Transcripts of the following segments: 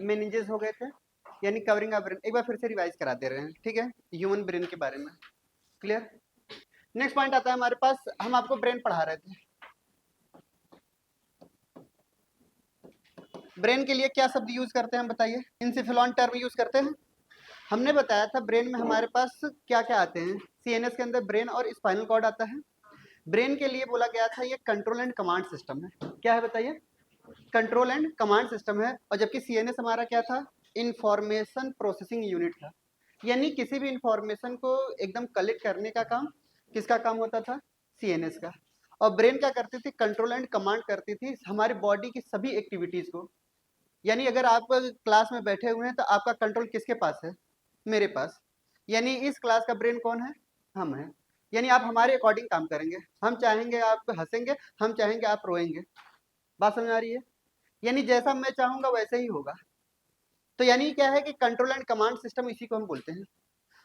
Meninges हो गए थे, यानी कवरिंग ऑफ ब्रेन। एक बार फिर से रिवाइज करा दे रहे हैं, ठीक है, ह्यूमन ब्रेन के बारे में। क्लियर। नेक्स्ट पॉइंट आता है हमारे पास, हम आपको ब्रेन पढ़ा रहे थे। ब्रेन के लिए क्या शब्द यूज करते हैं हम बताइए, इंसेफेलॉन टर्म यूज करते हैं। हमने बताया था ब्रेन में हमारे पास क्या क्या आते हैं, सीएनएस के अंदर ब्रेन और स्पाइनल कॉर्ड आता है। ब्रेन के लिए बोला गया था ये कंट्रोल एंड कमांड सिस्टम है। क्या है बताइए, कंट्रोल एंड कमांड सिस्टम है। और जबकि सीएनएस हमारा क्या था, इंफॉर्मेशन प्रोसेसिंग यूनिट था, यानी किसी भी इंफॉर्मेशन को एकदम कलेक्ट करने का काम किसका काम होता था, सीएनएस का। और ब्रेन क्या करती थी, कंट्रोल एंड कमांड करती थी हमारी बॉडी की सभी एक्टिविटीज को। यानी अगर आप क्लास में बैठे हुए हैं तो आपका कंट्रोल किसके पास है, मेरे पास। यानी इस क्लास का ब्रेन कौन है, हम हैं। यानी आप हमारे अकॉर्डिंग काम करेंगे, हम चाहेंगे आप हंसेंगे, हम चाहेंगे आप रोएंगे। बात समझ आ रही है, यानी जैसा मैं चाहूंगा वैसे ही होगा। तो यानी क्या है कि कंट्रोल एंड कमांड सिस्टम, इसी को हम बोलते हैं।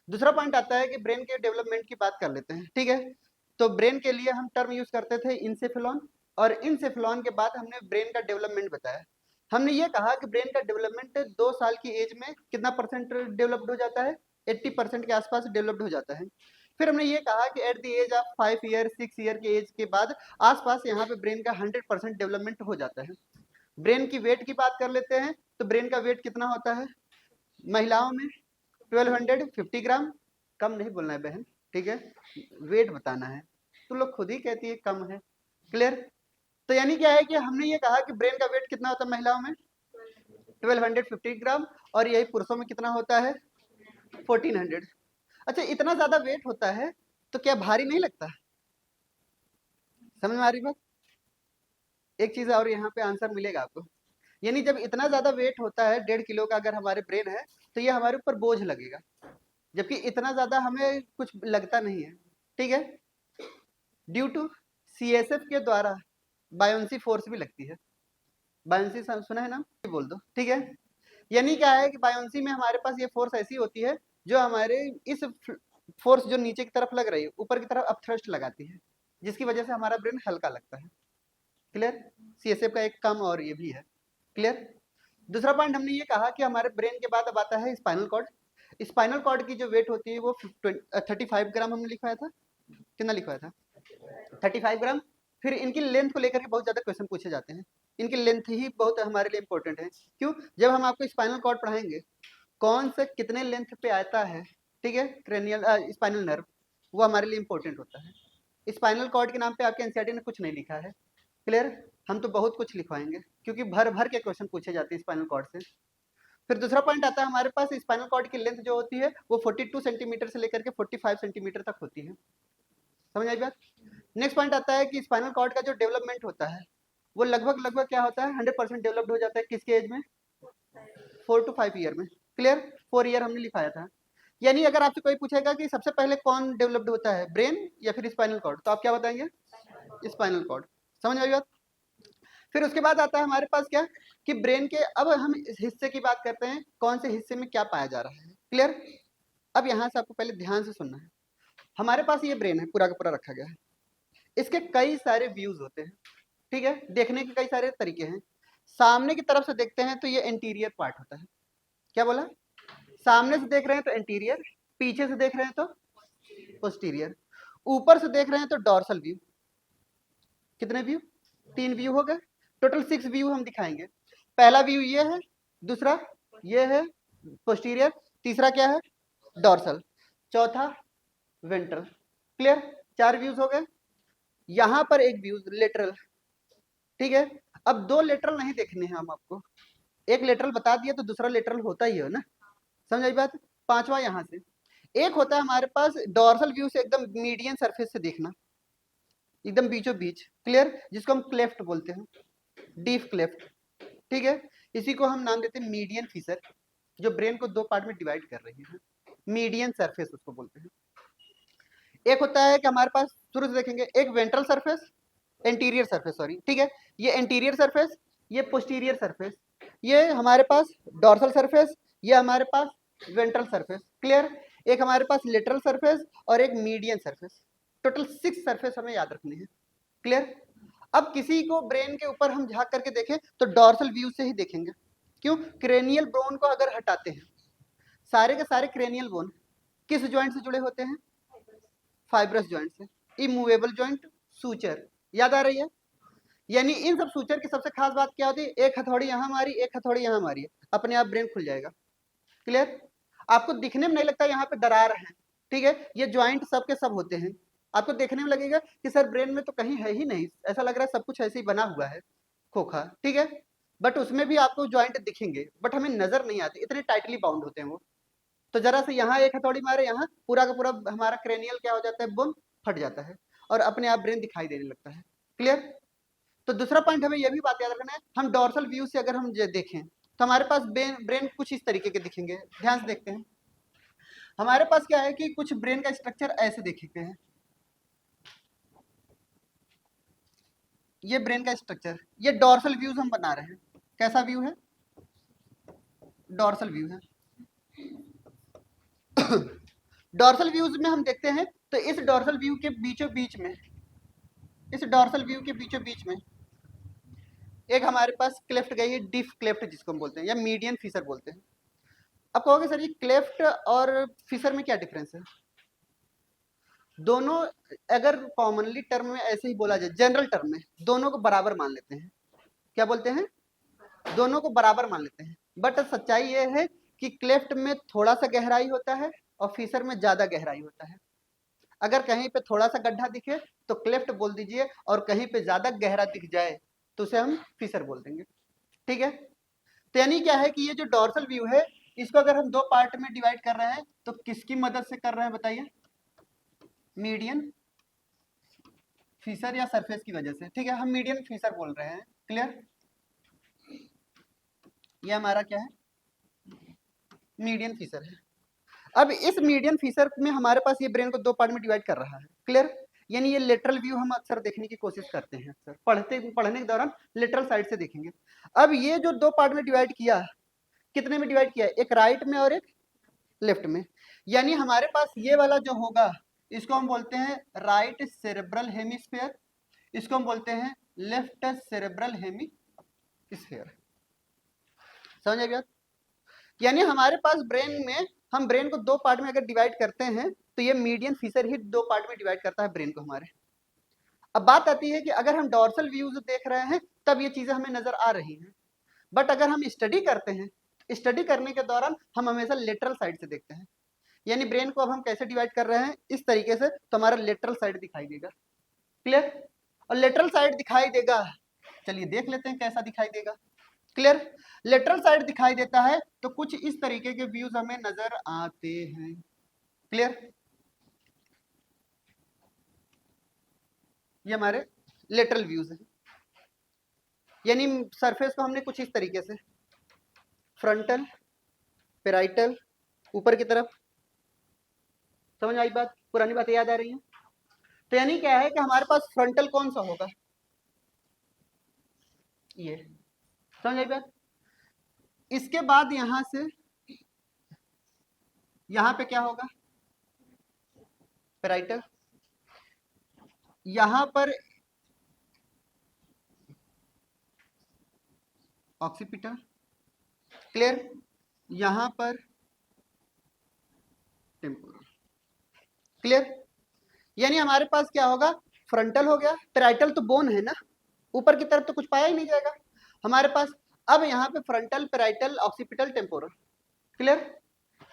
दूसरा पॉइंट आता है कि ब्रेन के डेवलपमेंट की बात कर लेते हैं, ठीक है। तो ब्रेन के लिए हम टर्म यूज करते थे इंसेफेलॉन, और इंसेफेलॉन के बाद हमने ब्रेन का डेवलपमेंट बताया। हमने ये कहा कि ब्रेन का डेवलपमेंट 2 साल की एज में कितना परसेंट डेवलप्ड हो जाता है, 80% के आसपास डेवलप्ड हो जाता है। फिर हमने ये कहा कि at the age of 5 year 6 year के एज के बाद आसपास यहाँ पे ब्रेन का 100% डेवलपमेंट हो जाता है। ब्रेन की वेट की बात कर लेते हैं, तो ब्रेन का वेट कितना होता है महिलाओं में, 1250 ग्राम। कम नहीं बोलना है बहन, ठीक है, वेट बताना है। तो लोग खुद ही कहती है कम है। क्लियर। तो यानी क्या है कि हमने ये कहा कि ब्रेन का वेट कितना होता है महिलाओं में, 1250 ग्राम, और यही पुरुषों में कितना होता है, 1400। अच्छा, इतना ज्यादा वेट होता है तो क्या भारी नहीं लगता, समझ में आ रही बात। एक चीज और यहाँ पे आंसर मिलेगा आपको, यानी जब इतना ज्यादा वेट होता है, 1.5 किलो का अगर हमारे ब्रेन है, तो ये हमारे ऊपर बोझ लगेगा, जबकि इतना ज्यादा हमें कुछ लगता नहीं है, ठीक है। ड्यू टू सीएसएफ के द्वारा बायोन्सी फोर्स भी लगती है। बायोन्सी सुना है ना, बोल दो, ठीक है। यानी क्या है कि बायोन्सी में हमारे पास ये फोर्स ऐसी होती है जो हमारे इस फोर्स जो नीचे की तरफ लग रही है ऊपर की तरफ अपथ्रस्ट लगाती है, जिसकी वजह से हमारा ब्रेन हल्का लगता है। क्लियर। सीएसएफ का एक काम और ये भी है। क्लियर। दूसरा पॉइंट हमने ये कहा कि हमारे ब्रेन के बाद अब आता है स्पाइनल कॉर्ड। स्पाइनल कॉर्ड की जो वेट होती है वो 35 ग्राम हमने लिखवाया था, कितना लिखवाया था, 35 ग्राम। फिर इनकी लेंथ को लेकर के बहुत ज्यादा क्वेश्चन पूछे जाते हैं, इनकी लेंथ ही बहुत हमारे लिए इंपॉर्टेंट है। क्यों, जब हम आपको स्पाइनल कॉर्ड पढ़ाएंगे कौन से कितने लेंथ पे आता है, ठीक है, क्रेनियल स्पाइनल नर्व, वो हमारे लिए इंपॉर्टेंट होता है। स्पाइनल कॉर्ड के नाम पे आपके एनसीईआरटी ने कुछ नहीं लिखा है। क्लियर। हम तो बहुत कुछ लिखवाएंगे क्योंकि भर भर के क्वेश्चन पूछे जाते हैं स्पाइनल कॉर्ड से। फिर दूसरा पॉइंट आता है हमारे पास, स्पाइनल कॉर्ड की लेंथ जो होती है वो 42 सेंटीमीटर से लेकर के 45 सेंटीमीटर तक होती है। समझ आई बात। नेक्स्ट पॉइंट आता है कि स्पाइनल कॉर्ड का जो डेवलपमेंट होता है वो लगभग लगभग क्या होता है, 100% डेवलप्ड हो जाता है किसके एज में, 4 to 5 ईयर में। क्लियर। 4 ईयर हमने लिखाया था। यानी अगर आपसे कोई पूछेगा कि सबसे पहले कौन डेवलप्ड होता है, ब्रेन या फिर स्पाइनल कॉर्ड, तो आप क्या बताएंगे, स्पाइनल कॉर्ड। समझ आई बात। फिर उसके बाद आता है हमारे पास क्या, कि ब्रेन के, अब हम इस हिस्से की बात करते हैं, कौन से हिस्से में क्या पाया जा रहा है। क्लियर। अब यहाँ से आपको पहले ध्यान से सुनना है। हमारे पास ये ब्रेन है, पूरा का पूरा रखा गया है, इसके कई सारे व्यूज होते हैं, ठीक है, देखने के कई सारे तरीके हैं। सामने की तरफ से देखते हैं तो ये एंटीरियर पार्ट होता है। क्या बोला, सामने से देख रहे हैं तो एंटीरियर, पीछे से देख रहे हैं तो पोस्टीरियर, ऊपर से देख रहे हैं तो डॉर्सल व्यू। कितने व्यू, 3 व्यू हो गए, टोटल 6 व्यू हम दिखाएंगे। पहला व्यू ये है, दूसरा ये है पोस्टीरियर, तीसरा क्या है डॉर्सल, चौथा वेंट्रल। क्लियर। 4 व्यूज हो गए। यहां पर एक व्यू लेटरल, ठीक है। अब 2 लेटरल नहीं देखने हैं हम आपको, एक लेटरल बता दिया तो दूसरा लेटरल होता ही है ना, समझ आई बात। पांचवा यहां से एक होता है हमारे पास डॉर्सल व्यू से एकदम मीडियन सरफेस से देखना, एकदम बीचों बीच। क्लियर। जिसको हम क्लेफ्ट बोलते हैं, डीप क्लेफ्ट, ठीक है। इसी को हम नाम देते हैं मीडियन फीचर, जो ब्रेन को 2 पार्ट में डिवाइड कर रही है, मीडियन सरफेस उसको बोलते हैं। एक होता है कि हमारे पास शुरू से देखेंगे, एक ventral surface, anterior surface, sorry, ठीक है, ये एंटीरियर सरफेस, ये पोस्टीरियर सरफेस, ये हमारे पास डॉर्सल सरफेस, ये हमारे पास वेंट्रल सरफेस। क्लियर। एक हमारे पास लेटरल सरफेस और एक मीडियन सरफेस, टोटल 6 सरफेस हमें याद रखनी है। क्लियर। अब किसी को ब्रेन के ऊपर हम झांक करके देखें तो डॉर्सल व्यू से ही देखेंगे। क्यों? क्रेनियल बोन को अगर हटाते हैं, सारे के सारे क्रेनियल बोन किस ज्वाइंट से जुड़े होते हैं? फाइब्रस ज्वाइंट से। इमूवेबल ज्वाइंट, सूचर, याद आ रही है? यानी इन सब सूचर की सबसे खास बात क्या होती है? एक हथौड़ी यहाँ मारी, एक हथौड़ी यहाँ मारी, अपने आप ब्रेन खुल जाएगा। क्लियर? आपको दिखने में नहीं लगता यहाँ पे दरार है, ठीक है? ये ज्वाइंट सब के सब होते हैं। आपको देखने में लगेगा कि सर ब्रेन में तो कहीं है ही नहीं, ऐसा लग रहा है सब कुछ ऐसे ही बना हुआ है, खोखा, ठीक है? बट उसमें भी आपको ज्वाइंट दिखेंगे, बट हमें नजर नहीं आते, इतने टाइटली बाउंड होते हैं वो। तो जरा से यहाँ एक हथौड़ी मारे, यहाँ पूरा का पूरा हमारा क्रेनियल क्या हो जाता है? बोन फट जाता है और अपने आप ब्रेन दिखाई देने लगता है। क्लियर? तो दूसरा पॉइंट हमें यह भी बात याद रखना है, हम डॉर्सल व्यू से अगर हम देखें तो हमारे पास ब्रेन कुछ इस तरीके के दिखेंगे। ध्यान से देखते हैं, हमारे पास क्या है कि कुछ ब्रेन का स्ट्रक्चर ऐसे देखेंगे हैं। ये ब्रेन का स्ट्रक्चर, ये डॉर्सल व्यूज हम बना रहे हैं। कैसा व्यू है? डॉर्सल व्यू है। डॉर्सल व्यूज में हम देखते हैं तो इस डॉर्सल व्यू के बीचों बीच में, इस डॉर्सल व्यू के बीचों बीच में एक हमारे पास क्लेफ्ट गई है, डिफ क्लेफ्ट जिसको हम बोलते हैं, या मीडियन फिशर बोलते हैं। अब कहोगे सर ये क्लेफ्ट और फिशर में क्या डिफरेंस है? दोनों अगर कॉमनली टर्म में ऐसे ही बोला जाए, जनरल टर्म में दोनों को बराबर मान लेते हैं। क्या बोलते हैं? दोनों को बराबर मान लेते हैं। बट सच्चाई ये है कि क्लेफ्ट में थोड़ा सा गहराई होता है और फिशर में ज्यादा गहराई होता है। अगर कहीं पे थोड़ा सा गड्ढा दिखे तो क्लेफ्ट बोल दीजिए, और कहीं पे ज्यादा गहरा दिख जाए तो उसे हम फिशर बोल देंगे। ठीक है? तो यानी क्या है कि ये जो डॉर्सल व्यू है, इसको अगर हम दो पार्ट में डिवाइड कर रहे हैं तो किसकी मदद से कर रहे हैं बताइए? मीडियन फीसर या सरफेस की वजह से। ठीक है, हम मीडियन फीसर बोल रहे हैं। क्लियर? ये हमारा क्या है? मीडियन फीसर है। अब इस मीडियन फीसर में हमारे पास ये ब्रेन को दो पार्ट में डिवाइड कर रहा है। क्लियर? यानी ये लेटरल व्यू हम अक्सर देखने की कोशिश करते हैं, अक्सर पढ़ने के दौरान लेटरल साइड से देखेंगे। अब ये जो दो पार्ट में डिवाइड किया, कितने में डिवाइड किया? एक राइट में और एक लेफ्ट में। यानी हमारे पास ये वाला जो होगा, इसको हम बोलते हैं राइट सेरेब्रल हेमिस्फीयर, इसको हम बोलते हैं लेफ्ट सेरेब्रल हेमिस्फीयर। समझ आइए बात? यानी हमारे पास ब्रेन में, हम ब्रेन को दो पार्ट में अगर डिवाइड करते हैं तो ये मीडियन फीसर ही दो पार्ट में डिवाइड करता है ब्रेन को हमारे। अब बात आती है कि अगर हम डॉर्सल व्यूज देख रहे हैं तब ये चीजें हमें नजर आ रही हैं, बट अगर हम स्टडी करते हैं, स्टडी करने के दौरान हम हमेशा लेटरल साइड से देखते हैं। यानी ब्रेन को अब हम कैसे डिवाइड कर रहे हैं? इस तरीके से, तो हमारा लेटरल साइड दिखाई देगा। क्लियर? और लेटरल साइड दिखाई देगा, चलिए देख लेते हैं कैसा दिखाई देगा। क्लियर? लेटरल साइड दिखाई देता है तो कुछ इस तरीके के व्यूज हमें नजर आते हैं। क्लियर? ये हमारे लेटरल व्यूज हैं। यानी सरफेस को हमने कुछ इस तरीके से, फ्रंटल, पेराइटल, ऊपर की तरफ। समझ आई बात? पुरानी बातें याद आ रही हैं? तो यानी क्या है कि हमारे पास फ्रंटल कौन सा होगा? ये। समझ आई बात? इसके बाद यहां से यहां पे क्या होगा? पेराइटल। यहां पर ऑक्सीपिटल। क्लियर? यहां पर टेम्पोरल। क्लियर? यानी हमारे पास क्या होगा? फ्रंटल हो गया, पेराइटल तो बोन है ना, ऊपर की तरफ तो कुछ पाया ही नहीं जाएगा हमारे पास। अब यहाँ पे frontal, parietal, occipital, temporal. Clear?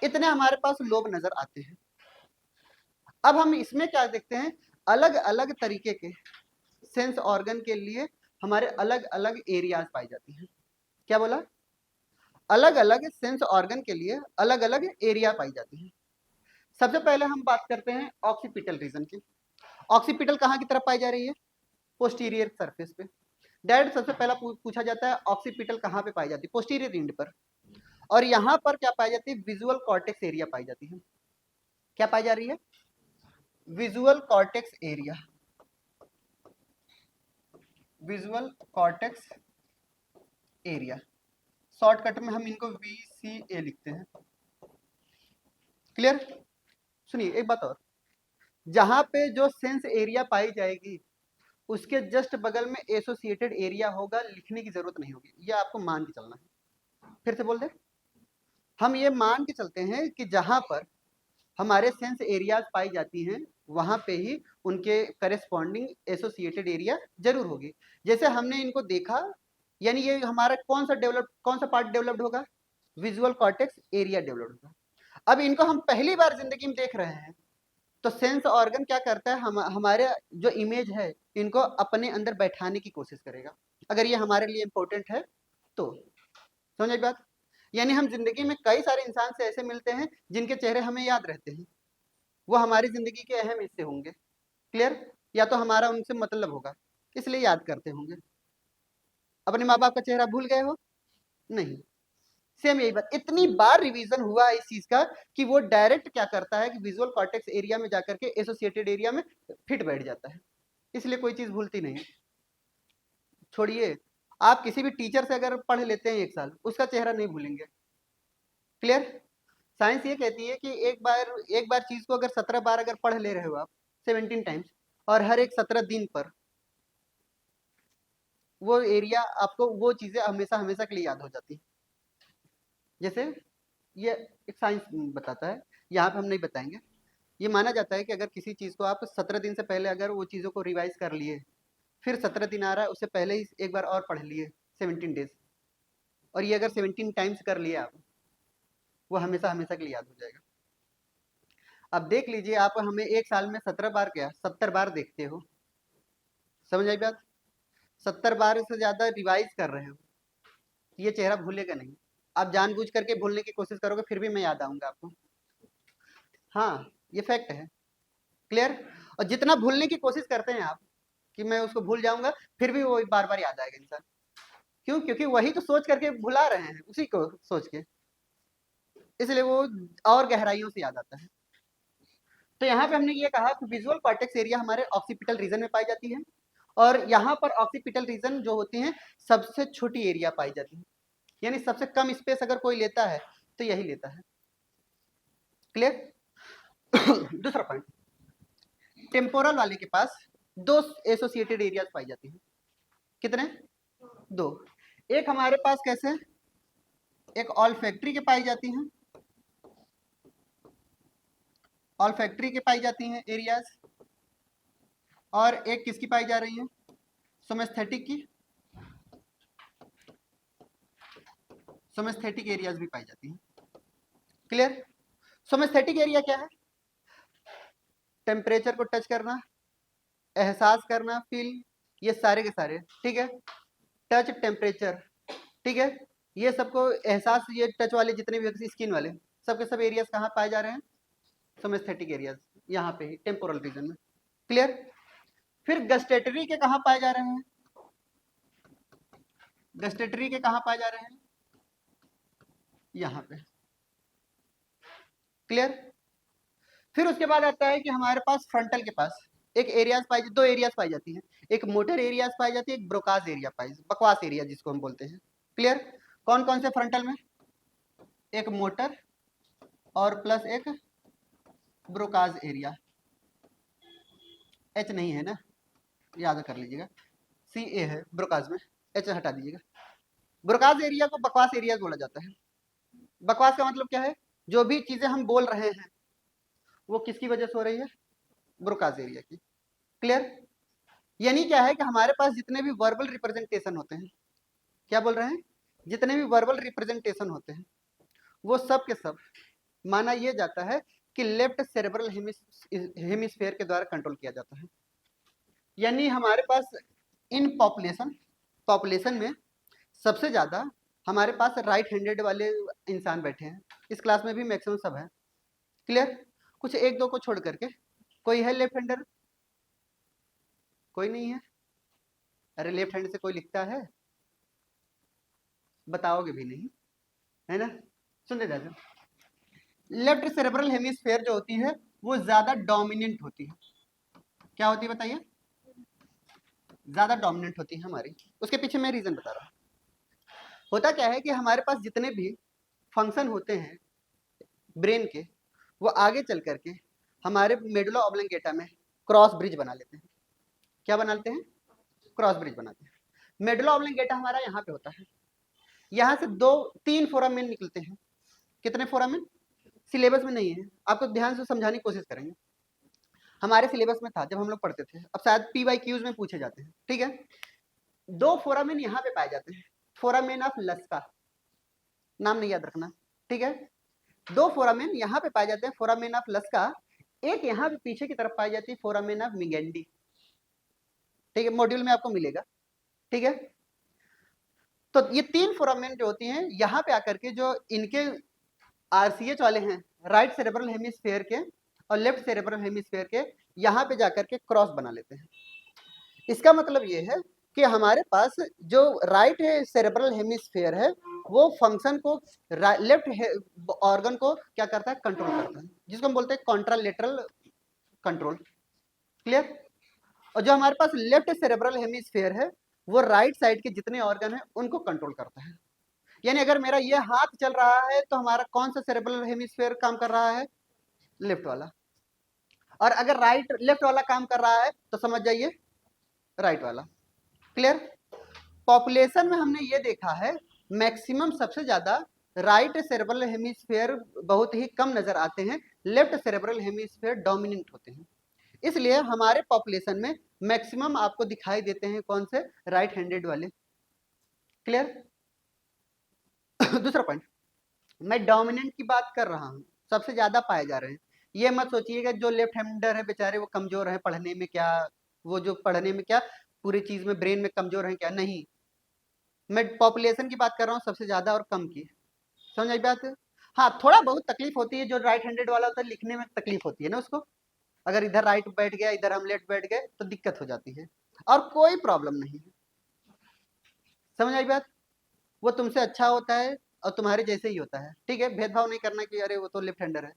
इतने हमारे पास लोब नजर आते हैं। अब हम इसमें क्या देखते हैं? अलग अलग तरीके के सेंस ऑर्गन के लिए हमारे अलग अलग एरियाज पाई जाती हैं। क्या बोला? अलग अलग सेंस ऑर्गन के लिए अलग अलग एरिया पाई जाती है। सबसे पहले हम बात करते हैं ऑक्सीपिटल रीजन की। ऑक्सीपिटल कहाँ की तरफ पाई जा रही है? पोस्टीरियर सरफेस पे। डायरेक्ट सबसे पहला पूछा जाता है ऑक्सीपिटल कहाँ पे पाई जाती है? पोस्टीरियर रिंड पर। और यहाँ पर क्या पाई जाती है? विजुअल कॉर्टेक्स एरिया पाई जाती है। क्या पाई जा रही है? Visual cortex area. Visual cortex area, shortcut में हम इनको VCA लिखते हैं। क्लियर? सुनिए एक बात और, जहां पे जो सेंस एरिया पाई जाएगी उसके जस्ट बगल में एसोसिएटेड एरिया होगा, लिखने की जरूरत नहीं होगी, ये आपको मान के चलना है। फिर से बोल दे, हम ये मान के चलते हैं कि जहां पर हमारे सेंस एरियाज पाई जाती हैं वहां पे ही उनके करेस्पॉन्डिंग एसोसिएटेड एरिया जरूर होगी। जैसे हमने इनको देखा, यानी ये हमारा कौन सा पार्ट डेवलप्ड होगा? विजुअल कॉर्टेक्स एरिया डेवलप्ड होगा। अब इनको हम पहली बार जिंदगी में देख रहे हैं, तो सेंस ऑर्गन क्या करता है, हमारे जो इमेज है इनको अपने अंदर बैठाने की कोशिश करेगा, अगर ये हमारे लिए इंपॉर्टेंट है तो। समझ बात? यानी हम जिंदगी में कई सारे इंसान से ऐसे मिलते हैं जिनके चेहरे हमें याद रहते हैं, वो हमारी जिंदगी के अहम हिस्से होंगे। क्लियर? या तो हमारा उनसे मतलब होगा, इसलिए याद करते होंगे। अपने माँ बाप का चेहरा भूल गए हो? नहीं। सेम यही बात, इतनी बार रिवीजन हुआ इस चीज का कि वो डायरेक्ट क्या करता है कि विजुअल कॉर्टेक्स एरिया में जाकर के एसोसिएटेड एरिया में फिट बैठ जाता है, इसलिए कोई चीज भूलती नहीं। छोड़िए, आप किसी भी टीचर से अगर पढ़ लेते हैं 1 साल, उसका चेहरा नहीं भूलेंगे। क्लियर? साइंस ये कहती है कि एक बार चीज को अगर 17 बार अगर पढ़ ले रहे हो आप, 17 टाइम्स, और हर एक 17 दिन पर, वो एरिया आपको, वो चीजें हमेशा हमेशा के लिए याद हो जाती है। जैसे ये एक साइंस बताता है, यहाँ पे हम नहीं बताएंगे। ये माना जाता है कि अगर किसी चीज को आप 17 दिन से पहले अगर वो चीजों को रिवाइज कर लिए, फिर 17 दिन आ रहा है उससे पहले ही एक बार और पढ़ लिए 17 डेज, और ये अगर 17 टाइम्स कर लिए आप, वो हमेशा हमेशा के लिए याद हो जाएगा। अब देख लीजिए, आप हमें 1 साल में 17 बार क्या 70 बार देखते हो। समझ आई बात? 70 बार से ज्यादा रिवाइज कर रहे हो, ये चेहरा भूलेगा नहीं। आप जानबूझ करके भूलने की कोशिश करोगे, फिर भी मैं याद आऊंगा आपको। हाँ, ये फैक्ट है। क्लियर? और जितना भूलने की कोशिश करते हैं आप कि मैं उसको भूल जाऊंगा, फिर भी वो बार बार याद आएगा इंसान। क्यों? क्योंकि वही तो सोच करके भुला रहे हैं, उसी को सोच के, इसलिए वो और गहराइयों से याद आता है। तो यहाँ पे हमने ये कहा कि विजुअल कॉर्टेक्स एरिया हमारे ऑक्सीपिटल रीजन में पाई जाती है, और यहाँ पर ऑक्सीपिटल रीजन जो होती है सबसे छोटी एरिया पाई जाती है, यानी सबसे कम स्पेस अगर कोई लेता है तो यही लेता है। क्लियर? दूसरा पॉइंट, टेम्पोरल वाले के पास 2 एसोसिएटेड एरियाज पाई जाती हैं। कितने? 2। एक हमारे पास कैसे, एक ऑल्फैक्टरी के पाई जाती हैं, ऑल्फैक्टरी के पाई जाती हैं एरियाज, और एक किसकी पाई जा रही है, सोमेस्थेटिक की, सोमेस्थेटिक एरियाज भी पाई जाती हैं। क्लियर? सोमेस्थेटिक एरिया क्या है? टेम्परेचर को टच करना, एहसास करना, फील, ये सारे के सारे, ठीक है। टच, टेम्परेचर, ठीक है, ये सबको एहसास, ये टच वाले जितने भी होते हैं स्किन वाले, सबके सब एरियाज कहाँ पाए जा रहे हैं? सोमेस्थेटिक एरियाज, यहाँ पे ही टेम्पोरल रीजन में। क्लियर? फिर गस्टेटरी के कहाँ पाए जा रहे हैं? गस्टेटरी के कहाँ पाए जा रहे हैं? यहाँ पे। क्लियर? फिर उसके बाद आता है कि हमारे पास फ्रंटल के पास एक एरियाज पाई, 2 एरियाज पाई जाती हैं, एक मोटर एरियाज पाई जाती है, एक ब्रोकाज एरिया पाई, बकवास एरिया जिसको हम बोलते हैं। क्लियर? कौन कौन से फ्रंटल में? एक मोटर और प्लस एक ब्रोकाज एरिया। एच नहीं है ना, याद कर लीजिएगा, सी ए है ब्रोकाज में, एच हटा दीजिएगा। ब्रोकाज एरिया को बकवास एरिया बोला जाता है। बकवास का मतलब क्या है? जो भी चीजें हम बोल रहे हैं वो किसकी वजह से हो रही है? ब्रोकाज एरिया की। क्लियर? यानी क्या है कि हमारे पास जितने भी वर्बल रिप्रेजेंटेशन होते हैं, क्या बोल रहे हैं, जितने भी वर्बल रिप्रेजेंटेशन होते हैं वो सब के सब माना यह जाता है कि लेफ्ट सेरेब्रल हेमिस्फीयर के द्वारा कंट्रोल किया जाता है। यानी हमारे पास इन पॉपुलेशन में सबसे ज्यादा हमारे पास राइट हैंडेड वाले इंसान बैठे हैं, इस क्लास में भी मैक्सिमम सब है। क्लियर? कुछ एक दो को छोड़ करके, कोई है लेफ्ट हैंडर? कोई नहीं है? अरे लेफ्ट हैंड से कोई लिखता है? बताओगे भी नहीं, है ना? सुनते जाते, लेफ्ट सेरेब्रल हेमिस्फीयर जो होती है वो ज्यादा डोमिनेंट होती है। क्या होती है बताइए? ज्यादा डोमिनेंट होती है हमारी। उसके पीछे मैं रीजन बता रहा हूँ। होता क्या है कि हमारे पास जितने भी फंक्शन होते हैं ब्रेन के, वो आगे चल करके हमारे मेडुला ऑब्लंगेटा में क्रॉस ब्रिज बना लेते हैं। क्या बना लेते हैं? क्रॉस ब्रिज बनाते हैं। मेडुला ऑब्लिंगेटा हमारा यहाँ पे होता है, यहाँ से 2-3 फोरामेन निकलते हैं। कितने फोरामेन? सिलेबस में नहीं है, आपको ध्यान से समझाने की कोशिश करेंगे। हमारे सिलेबस में था जब हम लोग पढ़ते थे, अब शायद PYQs में पूछे जाते हैं, ठीक है। 2 फोरामेन यहाँ पे पाए जाते हैं, फोरामेन ऑफ लस्का, नाम नहीं याद रखना, ठीक है। 2 फोरामेन यहाँ पे पाए जाते हैं, फोरामेन ऑफ लस्का। एक यहाँ पे पीछे की तरफ पाई जाती है फोरामेन ऑफ मिगेंडी, ठीक है, मॉड्यूल में आपको मिलेगा, ठीक है। तो ये 3 फोरामेन जो होती हैं यहाँ पे आकर के जो इनके RCH वाले हैं, राइट सेरेब्रल हेमिस्फीयर के और लेफ्ट सेरेब्रल हेमिस्फीयर के, यहाँ पे जाकर के क्रॉस बना लेते हैं। इसका मतलब ये है कि हमारे पास जो राइट सेरेब्रल हेमिस्फीयर है वो फंक्शन को लेफ्ट ऑर्गन को क्या करता है, कंट्रोल करता है, जिसको हम बोलते हैं कॉन्ट्रालेटरल कंट्रोल, क्लियर। और जो हमारे पास लेफ्ट सेरेब्रल हेमिस्फीयर है वो राइट साइड के जितने ऑर्गन है उनको कंट्रोल करता है। यानी अगर मेरा ये हाथ चल रहा है तो हमारा कौन सा सेरेब्रल हेमिस्फीयर काम कर रहा है, लेफ्ट वाला। और अगर राइट लेफ्ट वाला काम कर रहा है तो समझ जाइए राइट वाला, क्लियर। पॉपुलेशन में हमने ये देखा है मैक्सिमम सबसे ज्यादा राइट सेरेब्रल हेमिस्फीयर बहुत ही कम नजर आते हैं, लेफ्ट सेरेब्रल हेमिस्फीयर डोमिनेंट होते हैं। इसलिए हमारे पॉपुलेशन में मैक्सिमम आपको दिखाई देते हैं कौन से, राइट हैंडेड वाले, क्लियर। दूसरा पॉइंट, मैं डोमिनेंट की बात कर रहा हूं, सबसे ज्यादा पाए जा रहे हैं। ये मत सोचिएगा जो लेफ्ट हैंडर है बेचारे वो कमजोर है पढ़ने में, क्या वो जो पढ़ने में क्या पूरी चीज में ब्रेन में कमजोर है क्या, नहीं। मैं पॉपुलेशन की बात कर रहा हूँ सबसे ज्यादा और कम की, समझ आई बात। हाँ थोड़ा बहुत तकलीफ होती है, जो राइट हैंडेड वाला होता है लिखने में तकलीफ होती है ना उसको, अगर इधर राइट बैठ गया इधर हम लेफ्ट बैठ गए तो दिक्कत हो जाती है, और कोई प्रॉब्लम नहीं है, समझ आई बात। वो तुमसे अच्छा होता है और तुम्हारे जैसे ही होता है, ठीक है, भेदभाव नहीं करना कि अरे वो तो लेफ्ट हैंडर है,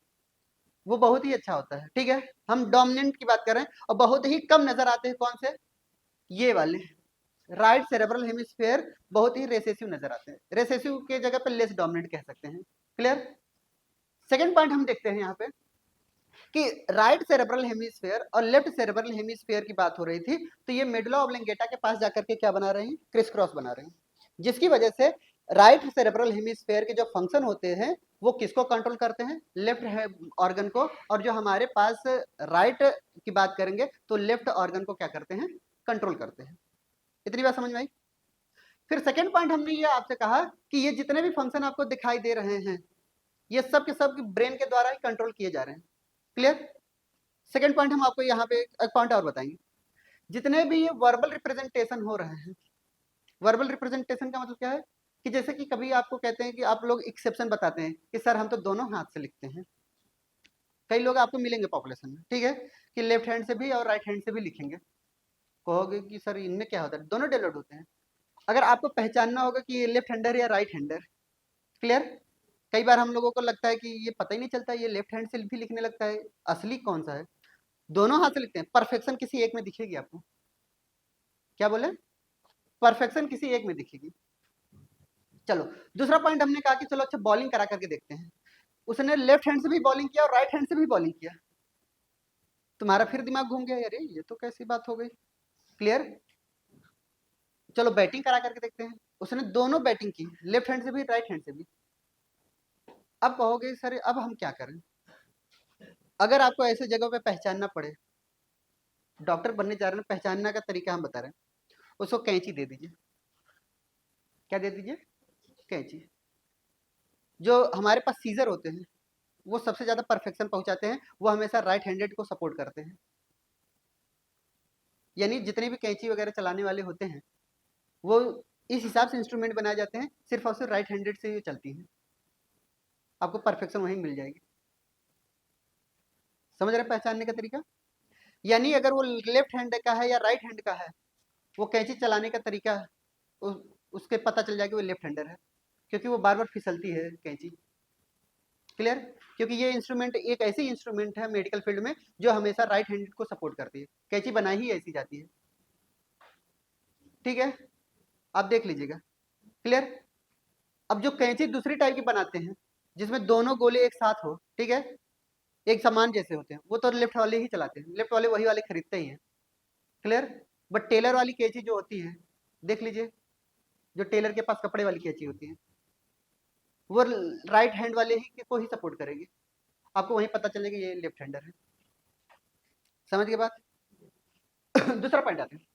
वो बहुत ही अच्छा होता है, ठीक है। हम डोमिनेंट की बात कर रहे हैं, और बहुत ही कम नजर आते हैं कौन से, ये वाले राइट सेरेब्रल हेमिस्फीयर बहुत ही रेसेसिव नजर आते हैं, रेसेसिव के जगह पे लेस डोमिनेंट कह सकते हैं, क्लियर। सेकंड पॉइंट हम देखते हैं यहाँ पे कि राइट सेरेब्रल हेमिस्फीयर और लेफ्ट सेरेब्रल हेमिस्फीयर की बात हो रही थी, तो ये मेडुला ऑब्लिंगेटा के पास जाकर के क्या बना रहे हैं, क्रिस क्रॉस बना रहे हैं, जिसकी वजह से राइट सेरेब्रल हेमिस्फीयर के जो फंक्शन होते हैं वो किसको कंट्रोल करते हैं, लेफ्ट ऑर्गन को, और जो हमारे पास राइट की बात करेंगे तो लेफ्ट ऑर्गन को क्या करते हैं, कंट्रोल करते हैं। इतनी बात समझ में आई। फिर सेकेंड पॉइंट हमने ये आपसे कहा कि ये जितने भी फंक्शन आपको दिखाई दे रहे हैं ये सब के सब ब्रेन के द्वारा ही कंट्रोल किए जा रहे हैं, क्लियर। सेकेंड पॉइंट हम आपको यहाँ पे एक पॉइंट और बताएंगे, जितने भी ये वर्बल रिप्रेजेंटेशन हो रहे हैं, वर्बल रिप्रेजेंटेशन का मतलब क्या है कि जैसे कि कभी आपको कहते हैं कि आप लोग एक्सेप्शन बताते हैं कि सर हम तो दोनों हाथ से लिखते हैं, कई लोग आपको मिलेंगे पॉपुलेशन में, ठीक है, कि लेफ्ट हैंड से भी और राइट हैंड से भी लिखेंगे, कहोगे कि सर इनमें क्या होता है, दोनों डेवलप होते हैं। अगर आपको पहचानना होगा कि ये लेफ्ट हैंडर या राइट हैंडर, क्लियर। कई बार हम लोगों को लगता है कि ये पता ही नहीं चलता, ये लेफ्ट हैंड से भी लिखने लगता है, असली कौन सा है, दोनों हाथ से लिखते हैं। परफेक्शन किसी एक में दिखेगी आपको, क्या बोले, परफेक्शन किसी एक में दिखेगी। चलो दूसरा पॉइंट हमने कहा कि चलो अच्छा बॉलिंग करा करके देखते हैं, उसने लेफ्ट हैंड से भी बॉलिंग किया और राइट हैंड से भी बॉलिंग किया, तुम्हारा फिर दिमाग घूम गया, अरे ये तो कैसी बात हो गई, क्लियर। चलो बैटिंग करा करके देखते हैं, उसने दोनों बैटिंग की, लेफ्ट हैंड से भी राइट हैंड से भी। अब कहोगे सर अब हम क्या करें, अगर आपको ऐसे जगह पे पहचानना पड़े, डॉक्टर बनने जा रहे हैं, पहचानने का तरीका हम बता रहे हैं, उसको कैंची दे दीजिए, क्या दे दीजिए, कैंची। जो हमारे पास सीजर होते हैं वो सबसे ज्यादा परफेक्शन पहुंचाते हैं, वो हमेशा राइट हैंडेड को सपोर्ट करते हैं, यानी जितने भी कैंची वगैरह चलाने वाले होते हैं वो इस हिसाब से इंस्ट्रूमेंट बनाए जाते हैं, सिर्फ और सिर्फ राइट हैंडेड से ही चलती हैं, आपको परफेक्शन वहीं मिल जाएगी, समझ रहे पहचानने का तरीका। यानी अगर वो लेफ्ट हैंड का है या राइट हैंड का है, वो कैंची चलाने का तरीका उसके पता चल जाएगा वो लेफ्ट हैंडर है, क्योंकि वो बार बार फिसलती है कैंची, क्लियर। क्योंकि ये इंस्ट्रूमेंट एक ऐसी इंस्ट्रूमेंट है मेडिकल फील्ड में जो हमेशा राइट हैंड को सपोर्ट करती है, कैंची बनाई ही ऐसी जाती है, ठीक है, आप देख लीजिएगा, क्लियर। अब जो कैंची दूसरी टाइप की बनाते हैं जिसमें दोनों गोले एक साथ हो, ठीक है, एक समान जैसे होते हैं, वो तो लेफ्ट वाले ही चलाते हैं, लेफ्ट वाले वही वाले खरीदते ही हैं, क्लियर। बट टेलर वाली कैंची जो होती है, देख लीजिए, जो टेलर के पास कपड़े वाली कैंची होती है, वो राइट हैंड वाले ही को ही सपोर्ट करेगी। आपको वहीं पता चलेगा ये लेफ्ट हैंडर है। समझ गए बात? दूसरा पॉइंट आते हैं,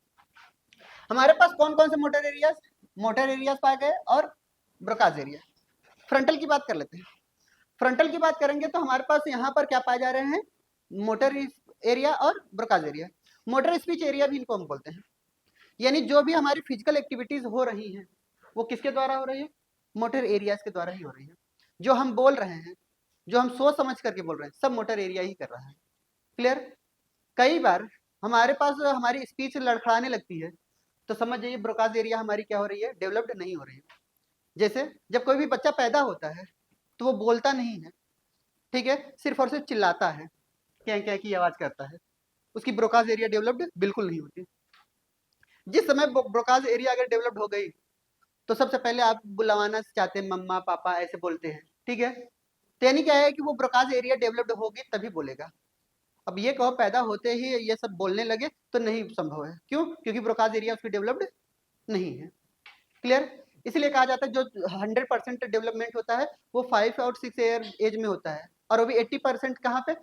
हमारे पास कौन कौन से मोटर एरियाज पाए गए और ब्रोकाज एरिया। फ्रंटल की बात कर लेते हैं। फ्रंटल की बात करेंगे तो हमारे पास यहाँ पर क्या पाए जा रहे हैं, मोटर एरिया और Broca's area. Motor speech area भी इनको हम बोलते हैं, यानी जो भी हमारी फिजिकल एक्टिविटीज हो रही हैं वो किसके द्वारा हो रही है, मोटर एरियाज के द्वारा ही हो रही है। जो हम बोल रहे हैं, जो हम सोच समझ करके बोल रहे हैं, सब मोटर एरिया ही कर रहा है। क्लियर? कई बार हमारे पास हमारी स्पीच लड़खड़ाने लगती है तो समझ जाइए ब्रोकाज एरिया हमारी क्या हो रही है, डेवलप्ड नहीं हो रही है। जैसे जब कोई भी बच्चा पैदा होता है तो वो बोलता नहीं है, ठीक है, सिर्फ और सिर्फ चिल्लाता है, क्या क्या की आवाज करता है, उसकी ब्रोकाज एरिया डेवलप्ड बिल्कुल नहीं होती। जिस समय ब्रोकाज एरिया अगर डेवलप्ड हो गई तो सबसे पहले आप बुलवाना चाहते हैं, मम्मा पापा ऐसे बोलते हैं, ठीक है। तो यानी क्या है कि वो ब्रोकाज एरिया डेवलप्ड होगी तभी बोलेगा। अब ये कहो पैदा होते ही ये सब बोलने लगे तो नहीं संभव है। क्यों? क्योंकि ब्रोकाज एरिया उसकी डेवलप्ड नहीं है। क्लियर? इसलिए कहा जाता है जो 100% डेवलपमेंट होता है वो 5 और 6 ईयर एज में होता है, और वो भी 80% कहाँ पे,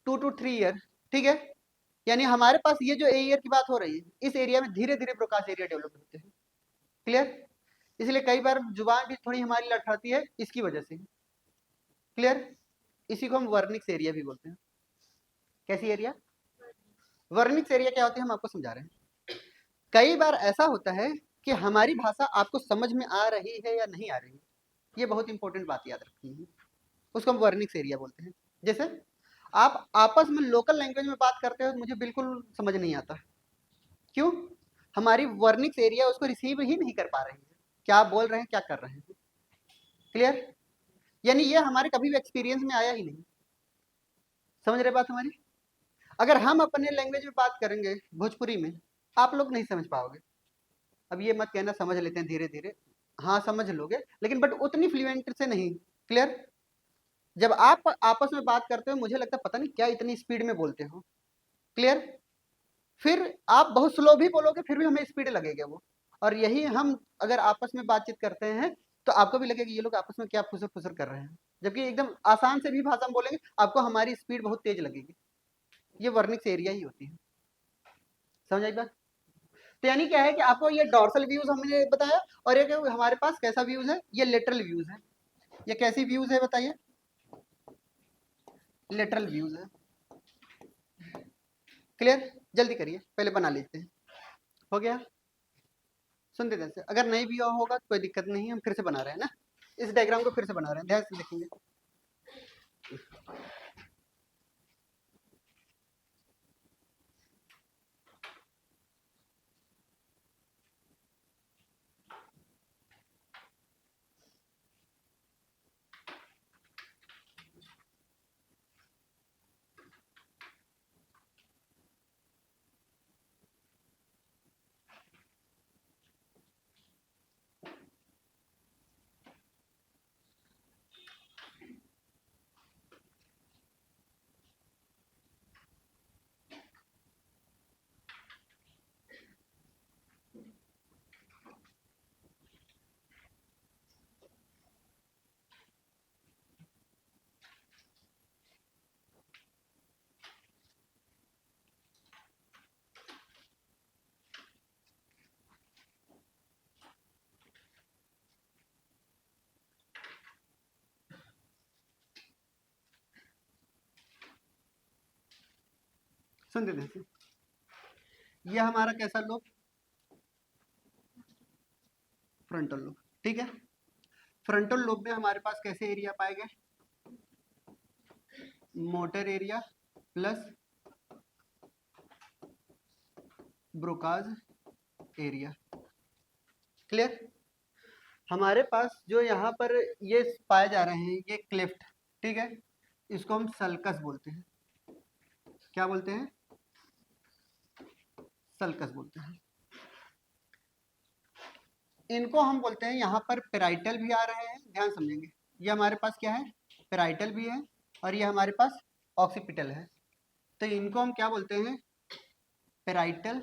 2 to 3 ईयर। ठीक है, यानी हमारे पास ये जो ईयर की बात हो रही है, इस एरिया में धीरे धीरे ब्रोकाज एरिया डेवलप होते हैं। क्लियर? इसलिए कई बार जुबान भी थोड़ी हमारी लड़खड़ाती है इसकी वजह से। क्लियर? इसी को हम वर्निक्स एरिया भी बोलते हैं। कैसी एरिया? वर्निक्स एरिया क्या होती है हम आपको समझा रहे हैं। कई बार ऐसा होता है कि हमारी भाषा आपको समझ में आ रही है या नहीं आ रही है, ये बहुत इंपॉर्टेंट बात याद रखनी है, उसको हम वर्निक्स एरिया बोलते हैं। जैसे आप आपस में लोकल लैंग्वेज में बात करते हो, मुझे बिल्कुल समझ नहीं आता। क्यों? हमारी वर्निक्स एरिया उसको रिसीव ही नहीं कर पा रही है, क्या बोल रहे हैं, क्या कर रहे हैं। क्लियर? यानी ये हमारे कभी भी एक्सपीरियंस में आया ही नहीं। समझ रहे बात हमारी? अगर हम अपने लैंग्वेज में बात करेंगे भोजपुरी में, आप लोग नहीं समझ पाओगे। अब ये मत कहना समझ लेते हैं धीरे धीरे, हाँ समझ लोगे, लेकिन बट उतनी फ्लुएंट से नहीं। क्लियर? जब आप आपस में बात करते हो मुझे लगता है पता नहीं क्या इतनी स्पीड में बोलते हो। क्लियर? फिर आप बहुत स्लो भी बोलोगे फिर भी हमें स्पीड लगेगा वो। और यही हम अगर आपस में बातचीत करते हैं तो आपको भी लगेगा ये लोग आपस में क्या फुसर फुसर कर रहे हैं, जबकि एकदम आसान से भी भाषा में बोलेंगे आपको हमारी स्पीड बहुत तेज लगेगी। ये वर्निक्स एरिया ही होती है। समझ आई बात? तो यानी क्या है कि आपको ये डॉर्सल व्यूज हमने बताया, और एक हमारे पास कैसा व्यूज है, ये लेटरल व्यूज है। ये कैसी व्यूज है बताइए? लेटरल व्यूज है। क्लियर? जल्दी करिए, पहले बना लेते हैं। हो गया? सुनते ध्यान से, अगर नहीं भी होगा तो कोई दिक्कत नहीं, हम फिर से बना रहे हैं ना, इस डायग्राम को फिर से बना रहे हैं, ध्यान से देखेंगे। सुनते ध्यान से, ये हमारा कैसा लोब, फ्रंटल लोब। ठीक है, फ्रंटल लोब में हमारे पास कैसे एरिया पाए गए, motor area plus Broca's area. Clear? हमारे पास जो यहाँ पर ये पाए जा रहे हैं ये क्लिफ्ट, ठीक है, इसको हम सल्कस बोलते हैं। क्या बोलते हैं? सल्कस बोलते हैं। इनको हम बोलते हैं, यहाँ पर पेराइटल भी आ रहे हैं, ध्यान समझेंगे। ये हमारे पास क्या है, पेराइटल भी है, और ये हमारे पास ऑक्सीपिटल है। तो इनको हम क्या बोलते हैं, पेराइटल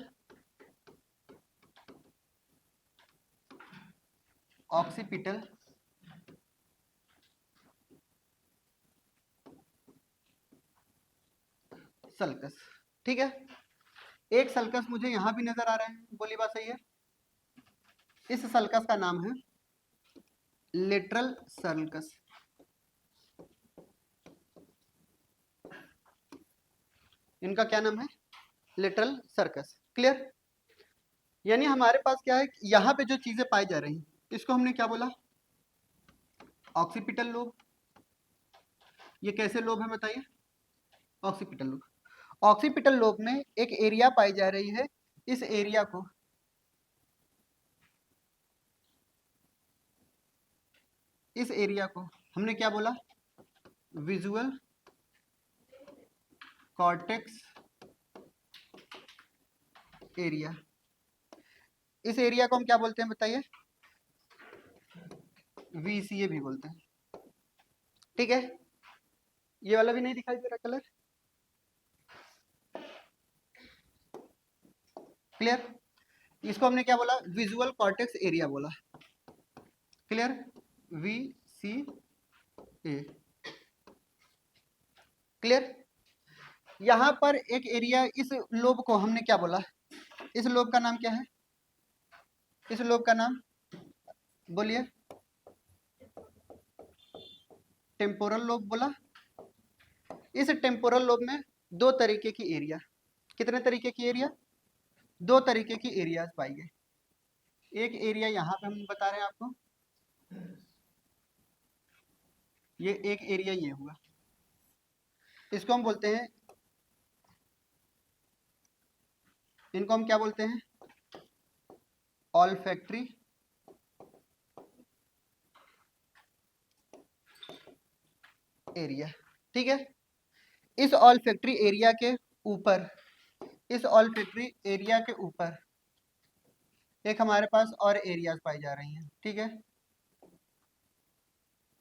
ऑक्सीपिटल सल्कस। ठीक है, एक सल्कस मुझे यहां भी नजर आ रहा है, बोली बात सही है। इस सल्कस का नाम है लेटरल सल्कस। इनका क्या नाम है? Lateral sulcus. क्लियर? यानी हमारे पास क्या है, यहाँ पे जो चीजें पाई जा रही इसको हमने क्या बोला? Occipital lobe. ये कैसे लोब है बताइए? Occipital lobe. ऑक्सीपिटल लोब में एक एरिया पाई जा रही है, इस एरिया को हमने क्या बोला? Visual cortex area. इस एरिया को हम क्या बोलते हैं बताइए? VCA भी बोलते हैं। ठीक है, ये वाला भी नहीं दिखाई दे रहा कलर? क्लियर? इसको हमने क्या बोला? विजुअल कॉर्टेक्स एरिया बोला। क्लियर? VCA। क्लियर? यहां पर एक एरिया, इस लोब को हमने क्या बोला? इस लोब का नाम क्या है? इस लोब का नाम बोलिए। टेम्पोरल लोब बोला। इस टेम्पोरल लोब में दो तरीके की एरिया, कितने तरीके की एरिया? दो तरीके की एरियाज पाई गई। एक एरिया यहां पे हम बता रहे हैं आपको, ये एक एरिया ये हुआ, इसको हम बोलते हैं, इनको हम क्या बोलते हैं? Olfactory area. ठीक है, इस ऑल्फैक्टरी एरिया के ऊपर, इस ऑल्फैक्टरी एरिया के ऊपर एक हमारे पास और एरियाज पाई जा रही हैं। ठीक है,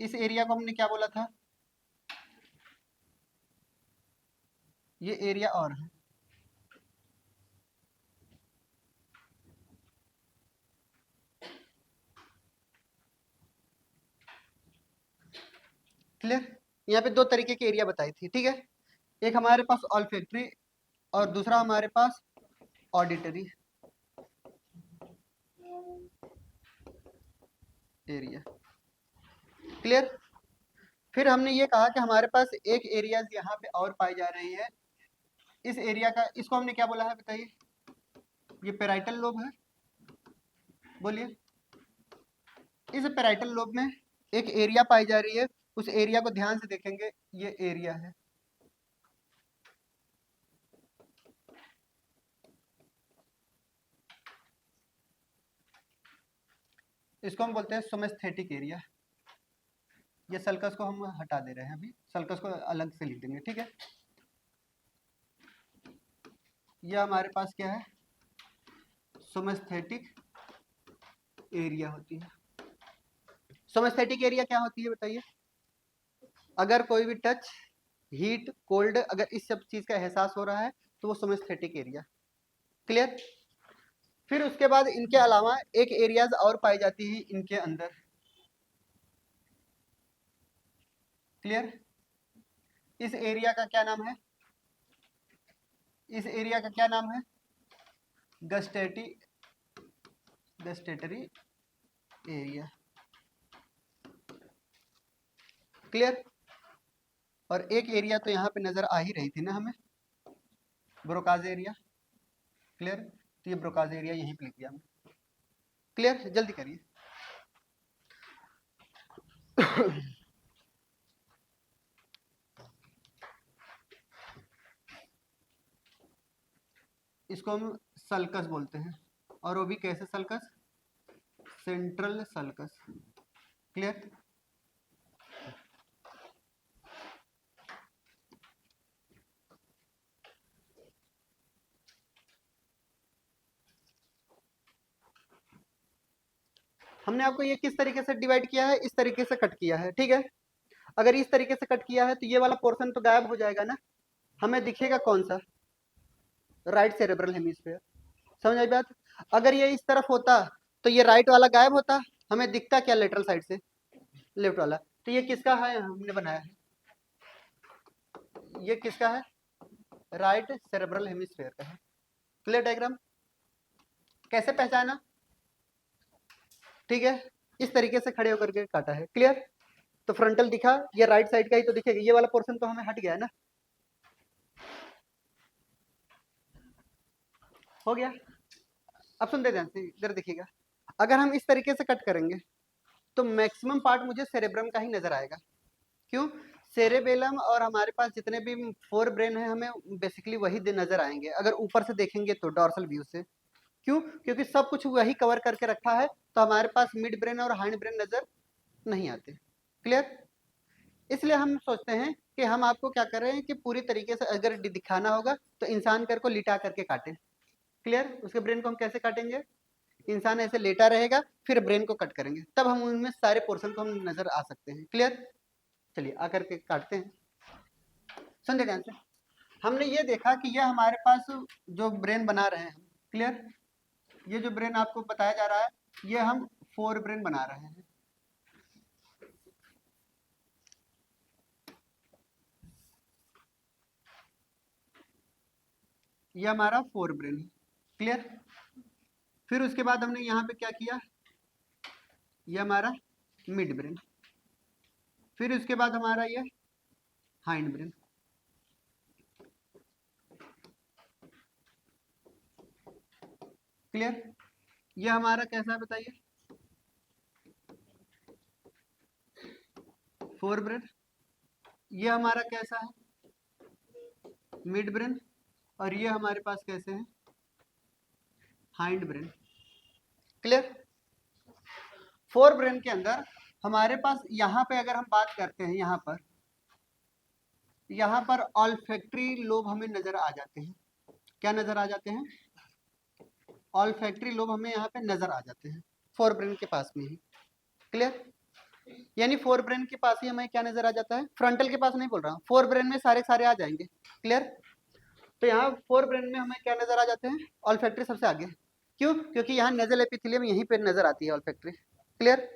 इस एरिया को हमने क्या बोला था? ये एरिया और है। क्लियर? यहाँ पे दो तरीके की एरिया बताई थी। ठीक है, एक हमारे पास ऑल्फैक्टरी और दूसरा हमारे पास ऑडिटरी एरिया। क्लियर? फिर हमने ये कहा कि हमारे पास एक एरिया यहाँ पे और पाई जा रही है, इस एरिया का, इसको हमने क्या बोला है बताइए? ये पेराइटल लोब है। बोलिए। इस पेराइटल लोब में एक एरिया पाई जा रही है, उस एरिया को ध्यान से देखेंगे, ये एरिया है। इसको हम बोलते हैं सोमेस्थेटिक एरिया। ये सल्कस को हम हटा दे रहे हैं, अभी सल्कस को अलग से लिख देंगे। ठीक है, यह हमारे पास क्या है? सोमेस्थेटिक एरिया होती है। सोमेस्थेटिक एरिया क्या होती है बताइए? अगर कोई भी टच, हीट, कोल्ड, अगर इस सब चीज का एहसास हो रहा है तो वो सोमेस्थेटिक एरिया। क्लियर? फिर उसके बाद इनके अलावा एक एरियाज और पाई जाती है इनके अंदर। क्लियर? इस एरिया का क्या नाम है? इस एरिया का क्या नाम है? Gustatory area. क्लियर? और एक एरिया तो यहाँ पे नजर आ ही रही थी ना हमें, ब्रोकाज एरिया। क्लियर? तो ये ब्रोकाज एरिया यहीं पे लिख दिया हमने। क्लियर? जल्दी करिए। इसको हम सल्कस बोलते हैं, और वो भी कैसे सल्कस? Central sulcus. क्लियर? हमने आपको ये किस तरीके से डिवाइड किया है? इस तरीके से कट किया है। ठीक है, अगर इस तरीके से कट किया है तो ये वाला पोर्शन तो गायब हो जाएगा ना, हमें दिखेगा कौन सा? Right cerebral hemisphere. समझ आई बात? अगर ये इस तरफ होता तो ये राइट वाला गायब होता, हमें दिखता क्या लेटरल साइड से? लेफ्ट वाला। तो ये किसका है हमने बनाया है? ये किसका है? राइट सेरेब्रल हेमिस्फीयर का है। Clear diagram? कैसे पहचाना? ठीक है, इस तरीके से खड़े होकर के काटा है। क्लियर? तो फ्रंटल दिखा, ये राइट साइड का ही तो दिखेगा, ये वाला पोर्शन तो हमें हट गया है ना। हो गया। अब सुनते ध्यान से, इधर देखिएगा, अगर हम इस तरीके से कट करेंगे तो मैक्सिमम पार्ट मुझे सेरेब्रम का ही नजर आएगा। क्यों? सेरेबेलम और हमारे पास जितने भी फोर ब्रेन है हमें बेसिकली वही नजर आएंगे अगर ऊपर से देखेंगे तो, डॉर्सल व्यू से। क्यों? क्योंकि सब कुछ वही कवर करके रखा है, तो हमारे पास मिड ब्रेन और हाइंड ब्रेन नजर नहीं आते। क्लियर? इसलिए हम सोचते हैं कि हम आपको क्या कर रहे हैं कि पूरी तरीके से अगर दिखाना होगा तो इंसान कर को लिटा करके काटें। क्लियर? उसके ब्रेन को हम कैसे काटेंगे? इंसान ऐसे लेटा रहेगा, फिर ब्रेन को कट करेंगे, तब हम उनमें सारे पोर्शन को हम नजर आ सकते हैं। क्लियर? चलिए आकर के काटते हैं। सुन ध्यान से, हमने ये देखा कि यह हमारे पास जो ब्रेन बना रहे हैं हम, क्लियर, ये जो ब्रेन आपको बताया जा रहा है ये हम फोर ब्रेन बना रहे हैं। ये हमारा फोर ब्रेन है। क्लियर? फिर उसके बाद हमने यहाँ पे क्या किया, ये हमारा मिड ब्रेन, फिर उसके बाद हमारा ये हाइंड ब्रेन। क्लियर? ये हमारा कैसा है बताइए? Fore brain. ये हमारा कैसा है? Mid brain. और ये हमारे पास कैसे है? Hind brain. Clear? Fore brain के अंदर हमारे पास यहाँ पे अगर हम बात करते हैं, यहाँ पर ऑल्फैक्टरी लोब हमें नजर आ जाते हैं। क्या नजर आ जाते हैं? ऑल्फैक्टरी लोब हमें यहाँ पे नजर आ जाते हैं, फोर ब्रेन के पास में ही। क्लियर? यानी फोर ब्रेन के पास ही हमें क्या नजर आ जाता है? फ्रंटल के पास नहीं बोल रहा हूँ, फोर ब्रेन में सारे सारे आ जाएंगे। क्लियर? तो यहाँ फोर ब्रेन में हमें क्या नजर आ जाते हैं? ऑल्फैक्टरी सबसे आगे। क्यों? क्योंकि यहाँ नेजल एपिथेलियम यहीं पे नजर आती है, ऑल्फैक्टरी। क्लियर?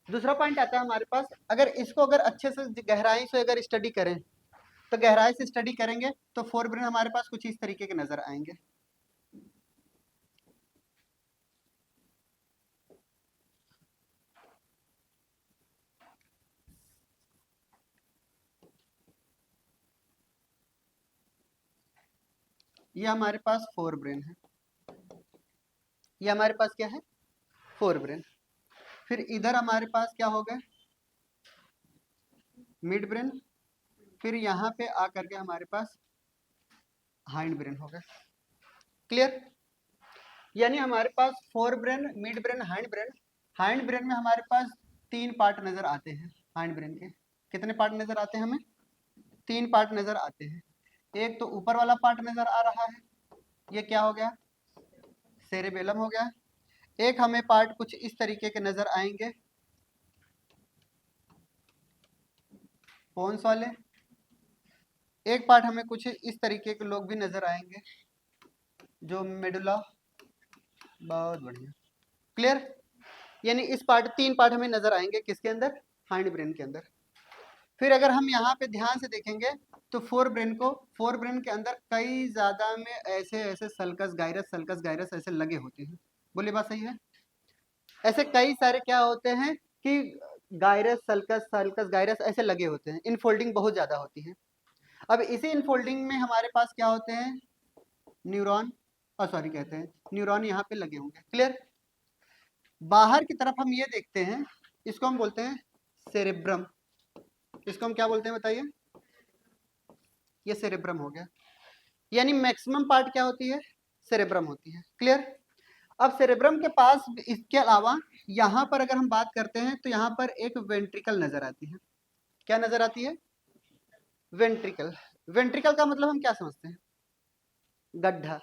दूसरा पॉइंट आता है हमारे पास, अगर इसको अगर अच्छे से गहराई से अगर स्टडी करें, तो गहराई से स्टडी करेंगे तो फोर ब्रेन हमारे पास कुछ इस तरीके के नजर आएंगे। ये हमारे पास फोर ब्रेन है, ये हमारे पास क्या है? Fore brain. फिर इधर हमारे पास क्या हो गए? Mid brain. फिर यहाँ पे आकर के हमारे पास हाइंड ब्रेन हो गए। क्लियर? यानी हमारे पास forebrain, midbrain, hindbrain. Hindbrain में हमारे पास तीन पार्ट नजर आते हैं। हाइंड ब्रेन के कितने पार्ट नजर आते हैं हमें? तीन पार्ट नजर आते हैं। एक तो ऊपर वाला पार्ट नजर आ रहा है, ये क्या हो गया? सेरेबेलम हो गया। एक हमें पार्ट कुछ इस तरीके के नजर आएंगे, पोन्स वाले। एक पार्ट हमें कुछ इस तरीके के लोग भी नजर आएंगे, जो मेडुला। बहुत बढ़िया। क्लियर? यानी इस पार्ट, तीन पार्ट हमें नजर आएंगे किसके अंदर? हाइंड ब्रेन के अंदर। फिर अगर हम यहाँ पे ध्यान से देखेंगे तो फोर ब्रेन के अंदर कई ज्यादा में ऐसे ऐसे सल्कस गायरस ऐसे लगे होते हैं। बोलिए बात सही है? ऐसे कई सारे क्या होते हैं कि गायरस सल्कस गायरस ऐसे लगे होते हैं, इनफोल्डिंग बहुत ज्यादा होती है। अब इसी इनफोल्डिंग में हमारे पास क्या होते हैं? न्यूरॉन, सॉरी कहते हैं, न्यूरॉन यहाँ पे लगे होंगे। क्लियर? बाहर की तरफ हम ये देखते हैं, इसको हम बोलते हैं सेरेब्रम। इसको हम क्या बोलते हैं बताइए? ये सेरेब्रम हो गया। यानी मैक्सिमम पार्ट क्या होती है? सेरेब्रम होती है। क्लियर? अब सेरेब्रम के पास इसके अलावा यहाँ पर अगर हम बात करते हैं तो यहाँ पर एक वेंट्रिकल नजर आती है। क्या नजर आती है? वेंट्रिकल। वेंट्रिकल का मतलब हम क्या समझते हैं? गड्ढा।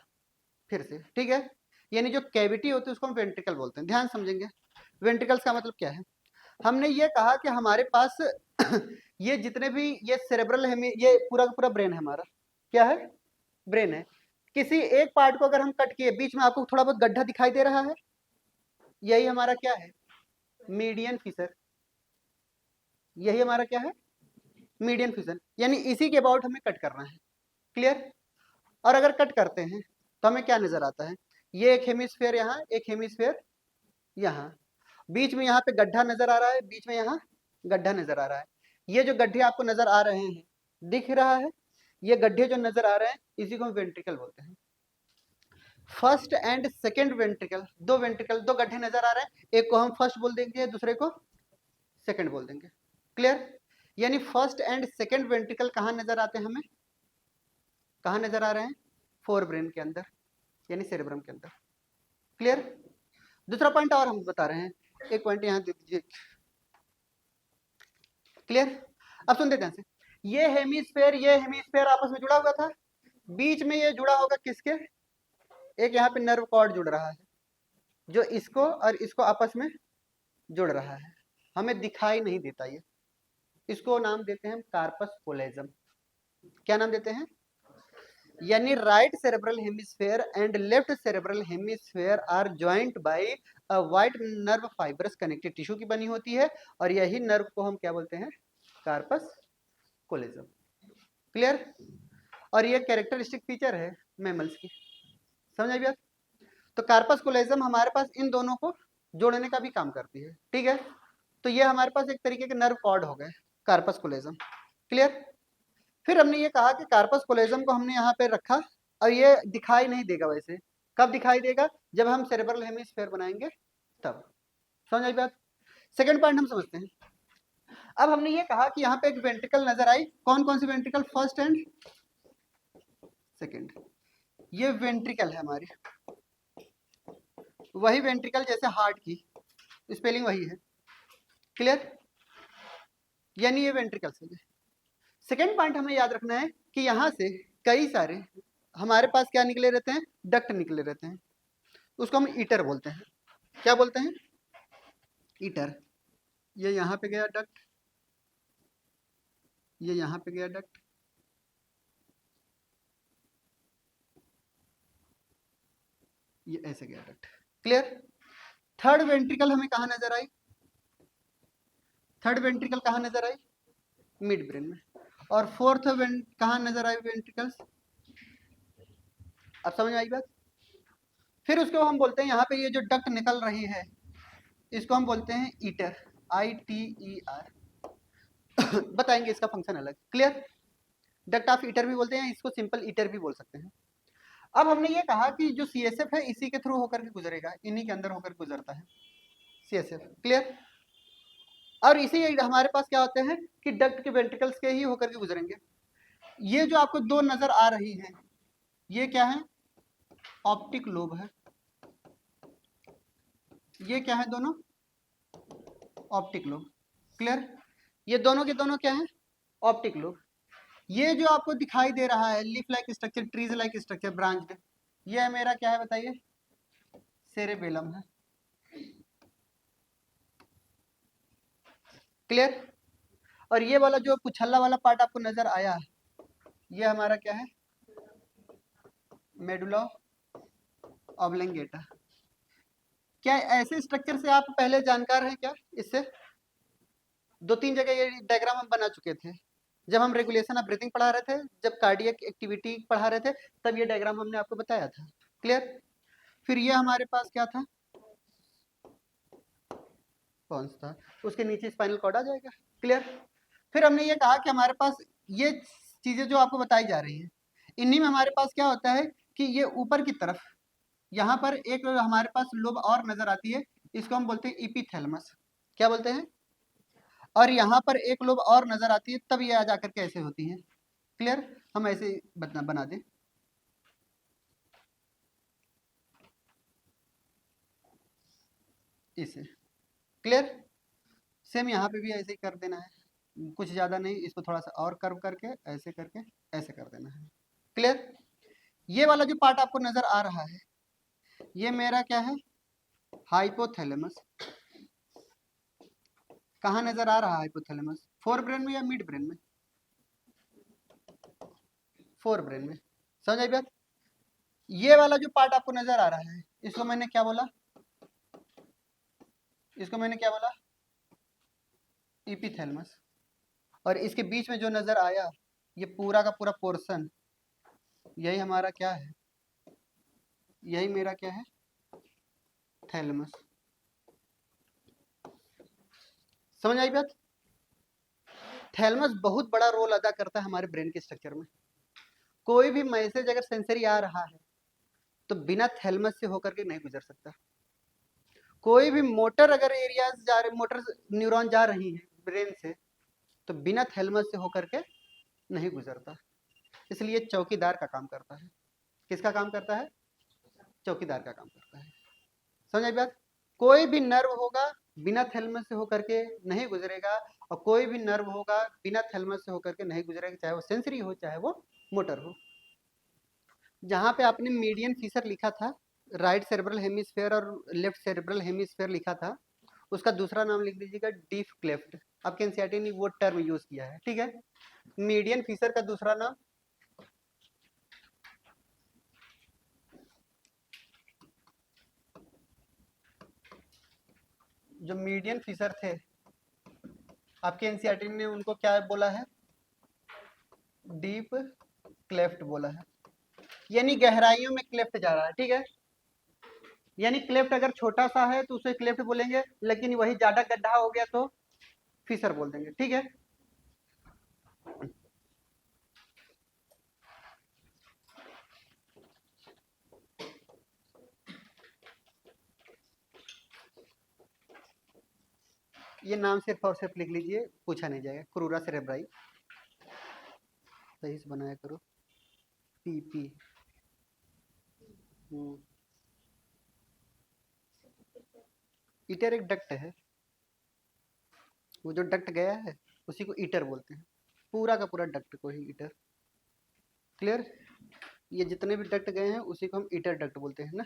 फिर से ठीक है, यानी जो कैविटी होती है उसको हम वेंट्रिकल बोलते हैं। ध्यान समझेंगे, वेंट्रिकल्स का मतलब क्या है? हमने ये कहा कि हमारे पास ये जितने भी ये सेरेब्रल है, ये पूरा का पूरा ब्रेन है हमारा। क्या है? ब्रेन है। किसी एक पार्ट को अगर हम कट किए, बीच में आपको थोड़ा बहुत गड्ढा दिखाई दे रहा है, यही हमारा क्या है? मीडियन फिशर, यही हमारा क्या है, मीडियन फिशर, यानी इसी के अबाउट हमें कट करना है। क्लियर। और अगर कट करते हैं तो हमें क्या नजर आता है, ये एक हेमिस्फेयर यहाँ, एक हेमिस्फेयर यहाँ, बीच में यहाँ पे गड्ढा नजर आ रहा है, बीच में यहाँ गड्ढा नजर आ रहा है। ये जो गड्ढे आपको नजर आ रहे हैं, दिख रहा है, ये गड्ढे जो नजर आ रहे हैं इसी को हम वेंट्रिकल बोलते हैं। फर्स्ट एंड सेकेंड वेंट्रिकल, दो वेंट्रिकल, दो गड्ढे नजर आ रहे हैं, एक को हम फर्स्ट बोल देंगे, दूसरे को सेकेंड बोल देंगे। क्लियर। यानी फर्स्ट एंड सेकेंड वेंट्रिकल कहाँ नजर आते हैं हमें, कहाँ नजर आ रहे हैं, फोर ब्रेन के अंदर, यानी सेरेब्रम के अंदर। क्लियर। दूसरा पॉइंट और हम बता रहे हैं, एक पॉइंट यहाँ दे दीजिए। क्लियर। अब सुनते ध्यान से, ये हेमिस्फेयर आपस में जुड़ा हुआ था, बीच में ये जुड़ा होगा किसके, एक यहाँ पे नर्व कॉर्ड जुड़ रहा है जो इसको और इसको आपस में जुड़ रहा है, हमें दिखाई नहीं देता ये, इसको नाम देते हैं कार्पस कोलेजम। क्या नाम देते हैं, यानी right cerebral hemisphere and left cerebral hemisphere are joint by a white nerve fibrous connective tissue की बनी होती है, और यही नर्व को हम क्या बोलते हैं, कार्पस कोलेजम। क्लियर। और ये कैरेक्टरिस्टिक फीचर है मैमल्स की, समझ आई बात। तो कार्पस कोलेजम हमारे पास इन दोनों को जोड़ने का भी काम करती है। ठीक है, तो ये हमारे पास एक तरीके के नर्व कॉर्ड हो गए, कार्पस कोलेजम। क्लियर। फिर हमने ये कहा कि कार्पस कोलेजम को हमने यहाँ पे रखा, और ये दिखाई नहीं देगा वैसे, कब दिखाई देगा, जब हम सेरेब्रल हेमिस्फेयर बनाएंगे तब। समझ आई बात। सेकंड पॉइंट हम समझते हैं। अब हमने ये कहा कि यहाँ पे एक वेंट्रिकल नजर आई, कौन कौन सी वेंट्रिकल, फर्स्ट एंड सेकंड, ये वेंट्रिकल है हमारी, वही वेंट्रिकल जैसे हार्ट की स्पेलिंग वही है। क्लियर। यानी ये वेंट्रिकल्स है। सेकेंड पॉइंट हमें याद रखना है कि यहाँ से कई सारे हमारे पास क्या निकले रहते हैं, डक्ट निकले रहते हैं, उसको हम ईटर बोलते हैं। क्या बोलते हैं, ईटर। ये यहाँ पे गया डक्ट, ये यहाँ पे गया डक्ट, ये ऐसे गया डक्ट। क्लियर। थर्ड वेंट्रिकल हमें कहाँ नजर आई, थर्ड वेंट्रिकल कहाँ नजर आई, मिड ब्रेन में। और फोर्थ कहाँ नजर आई वेंट्रिकल्स, अब समझ आई बात। फिर उसको हम बोलते हैं, यहाँ पे ये जो डक्ट निकल रही है इसको हम बोलते हैं ईटर, ITER। बताएंगे इसका फंक्शन अलग। क्लियर। डक्ट ऑफ ईटर भी बोलते हैं, इसको सिंपल ईटर भी बोल सकते हैं। अब हमने ये कहा कि जो CSF है इसी के थ्रू होकर के गुजरेगा, इन्हीं के अंदर होकर गुजरता है CSF। क्लियर। और इसी हमारे पास क्या होते हैं कि डक्ट के वेंट्रिकल्स के ही होकर के गुजरेंगे। ये जो आपको दो नजर आ रही है, ये क्या है, ऑप्टिक लोब है। ये क्या है दोनों, ऑप्टिक लोब। क्लियर। ये दोनों के दोनों क्या है, ऑप्टिक लोब। ये जो आपको दिखाई दे रहा है leaf like structure, trees like structure, branched, ये मेरा क्या है बताइए, सेरेबेलम है। क्लियर। और ये वाला जो पुछल्ला वाला पार्ट आपको नजर आया, ये हमारा क्या है, मेडुला ऑब्लिंगेटा। क्या ऐसे स्ट्रक्चर से आप पहले जानकार हैं क्या, इससे दो तीन जगह ये डायग्राम हम बना चुके थे, जब हम रेगुलेशन ऑफ ब्रीथिंग पढ़ा रहे थे, जब कार्डियक एक्टिविटी पढ़ा रहे थे, तब ये डायग्राम हमने आपको बताया था। क्लियर। फिर ये हमारे पास क्या था, कौन सा था, उसके नीचे स्पाइनल कॉर्ड आ जाएगा। क्लियर। फिर हमने ये कहा कि हमारे पास ये चीजें जो आपको बताई जा रही हैं, इन्हीं में हमारे पास क्या होता है कि ये ऊपर की तरफ यहाँ पर एक हमारे पास लोब और नजर आती है, इसको हम बोलते हैं इपीथैलेमस। क्या बोलते हैं, और यहाँ पर एक लोब और नजर आती है, तब ये आ जाकर के ऐसे होती है। क्लियर। हम ऐसे बना दें, इसे। क्लियर। सेम यहाँ पे भी ऐसे ही कर देना है, कुछ ज्यादा नहीं, इसको थोड़ा सा और कर्व करके ऐसे करके ऐसे कर देना है। क्लियर। ये वाला जो पार्ट आपको नजर आ रहा है, ये मेरा क्या है, हाइपोथैलेमस। कहाँ नजर आ रहा है हाइपोथैलेमस, फोर ब्रेन में या मिड ब्रेन में, फोर ब्रेन में। समझ आई बात। ये वाला जो पार्ट आपको नजर आ रहा है, इसको मैंने क्या बोला, इसको मैंने क्या बोला, इपिथैलेमस। और इसके बीच में जो नजर आया, ये पूरा का पूरा पोर्शन, यही हमारा क्या है, यही मेरा क्या है, थैलेमस। समझ आई बात? थैलेमस बहुत बड़ा रोल अदा करता है हमारे ब्रेन के स्ट्रक्चर में। कोई भी मैसेज अगर सेंसरी आ रहा है तो बिना थैलेमस से होकर के नहीं गुजर सकता। कोई भी मोटर अगर एरियाज जा रहे, मोटर न्यूरॉन जा रही है ब्रेन से, तो बिना थैलेमस से होकर के नहीं गुजरता। इसलिए चौकीदार का काम करता है। किसका काम करता है? चौकीदार का काम करता है। समझ आई बात? कोई भी नर्व होगा बिना थैलेमस से होकर के नहीं गुजरेगा, और कोई भी नर्व होगा बिना थैलेमस से होकर के नहीं गुजरेगा, चाहे वो सेंसरी हो चाहे वो मोटर हो। जहां पे आपने मीडियन फीचर लिखा था, राइट सेरेब्रल हेमिस्फेयर और लेफ्ट सेरेब्रल हेमिस्फेयर लिखा था, उसका दूसरा नाम लिख दीजिएगा डीप क्लेफ्ट। आपके एनसीईआरटी ने वो टर्म यूज किया है, ठीक है। मीडियन फीचर का दूसरा नाम, जो मीडियन फीचर थे आपके एनसीईआरटी ने उनको क्या बोला है, डीप क्लेफ्ट बोला है। यानी गहराइयों में क्लेफ्ट जा रहा है, ठीक है। यानी क्लेफ्ट अगर छोटा सा है तो उसे क्लेफ्ट बोलेंगे, लेकिन वही ज्यादा गड्ढा हो गया तो फिशर बोल देंगे, ठीक है। ये नाम सिर्फ और सिर्फ लिख लीजिए, पूछा नहीं जाएगा। क्रूरा सेरेब्राई, सही से बनाया करो, पीपी। ईटर एक डक्ट है, वो जो डक्ट गया है उसी को ईटर बोलते हैं। पूरा का पूरा डक्ट को ही ईटर। क्लियर? ये जितने भी डक्ट गए हैं उसी को हम ईटर डक्ट बोलते हैं ना।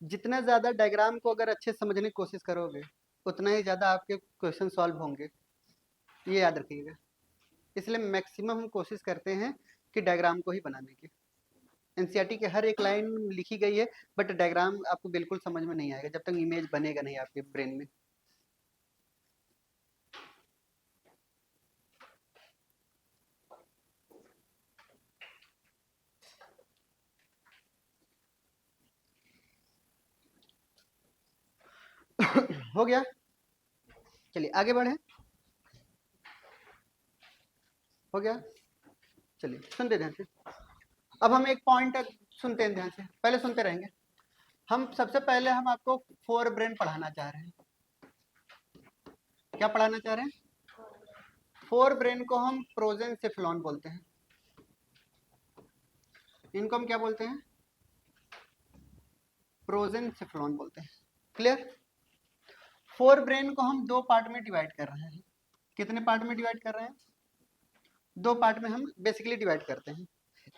जितना ज्यादा डायग्राम को अगर अच्छे समझने की कोशिश करोगे, उतना ही ज्यादा आपके क्वेश्चन सॉल्व होंगे, ये याद रखिएगा। इसलिए मैक्सिमम हम कोशिश करते हैं कि डायग्राम को ही बनाने की। एनसीईआरटी के हर एक लाइन लिखी गई है, बट डायग्राम आपको बिल्कुल समझ में नहीं आएगा जब तक इमेज बनेगा नहीं आपके ब्रेन में। हो गया? चलिए आगे बढ़े। हो गया? चलिए सुनते ध्यान से। अब हम एक पॉइंट सुनते हैं ध्यान से, पहले सुनते रहेंगे। हम सबसे पहले हम आपको फोर ब्रेन पढ़ाना चाह रहे हैं। क्या पढ़ाना चाह रहे हैं? फोर ब्रेन को हम प्रोजेनसेफलॉन बोलते हैं। इनको हम क्या बोलते हैं? प्रोजेनसेफलॉन बोलते हैं। क्लियर? फोर ब्रेन को हम दो पार्ट में डिवाइड कर रहे हैं। कितने पार्ट में डिवाइड कर रहे हैं? दो पार्ट में हम बेसिकली डिवाइड करते हैं।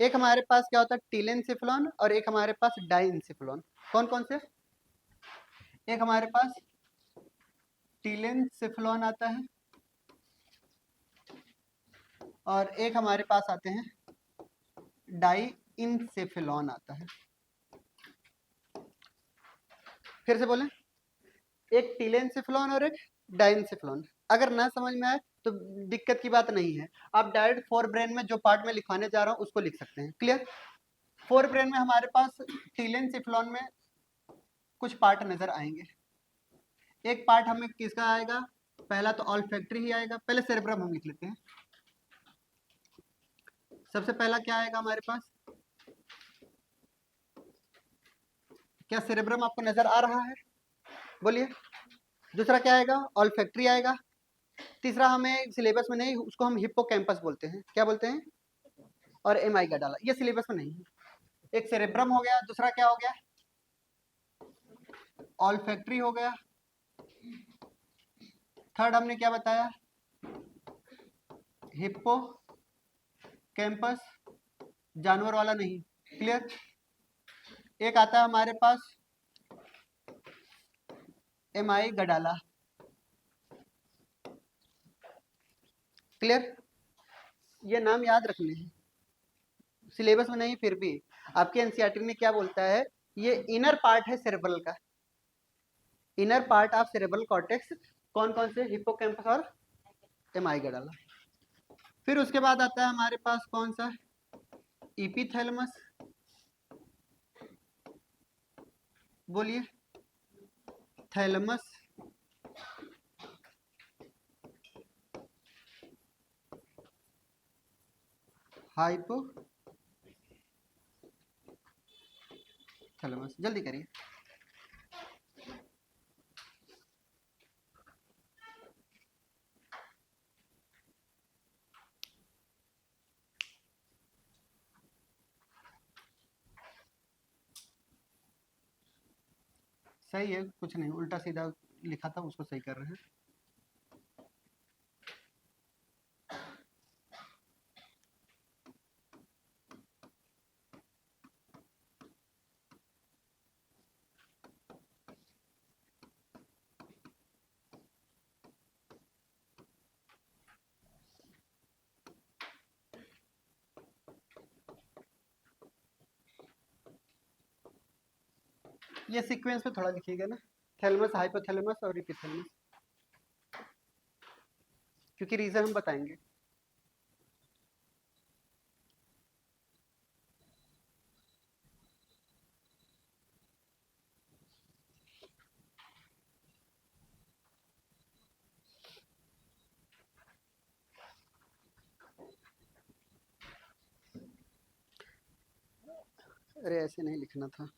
एक हमारे पास क्या होता है, टीलेंसेफलॉन, और एक हमारे पास डाइंसेफलॉन। कौन कौन से? एक हमारे पास टीलेंसेफलॉन आता है, और एक हमारे पास आते हैं डाइंसेफलॉन आता है। फिर से बोलें, एक टीलेंसेफलॉन और एक डाइंसेफलॉन। अगर ना समझ में आए तो दिक्कत की बात नहीं है, आप डायरेक्ट फोर ब्रेन में जो पार्ट में लिखवाने जा रहा हूं उसको लिख सकते हैं। क्लियर? फोर ब्रेन में हमारे पास टीलेंसेफलॉन में कुछ पार्ट नजर आएंगे। एक पार्ट हमें किसका आएगा? पहला तो ऑल्फैक्टरी ही आएगा। पहले सेरेब्रम हम लिख लेते हैं। सबसे पहला क्या आएगा हमारे पास? क्या सेरेब्रम आपको नजर आ रहा है? बोलिए। दूसरा क्या आएगा? ऑल्फैक्टरी आएगा। तीसरा हमें सिलेबस में नहीं, उसको हम हिप्पोकैम्पस बोलते हैं। क्या बोलते हैं? और एमाई गडाला, ये सिलेबस में नहीं है। एक सेरेब्रम हो गया, दूसरा क्या हो गया? ऑल्फैक्टरी हो गया। थर्ड हमने क्या बताया? हिप्पो कैंपस, जानवर वाला नहीं। क्लियर? एक आता है हमारे पास एमाई गडाला। क्लियर? ये नाम याद रखने हैं, सिलेबस में नहीं फिर भी आपके एनसीईआरटी में क्या बोलता है, ये इनर पार्ट है सेरेब्रल का, inner part of cerebral cortex कौन कौन से, हिप्पोकैम्पस और एमाइगडाला। फिर उसके बाद आता है हमारे पास कौन सा, इपीथैलेमस, बोलिए, थैलेमस, हाइपो थैलेमस, जल्दी करिए। सही है, कुछ नहीं, उल्टा सीधा लिखा था उसको सही कर रहे हैं। ये सीक्वेंस में थोड़ा लिखिएगा ना, थैलेमस, हाइपोथैलेमस और एपिथैलेमस, क्योंकि रीजन हम बताएंगे। अरे ऐसे नहीं लिखना था,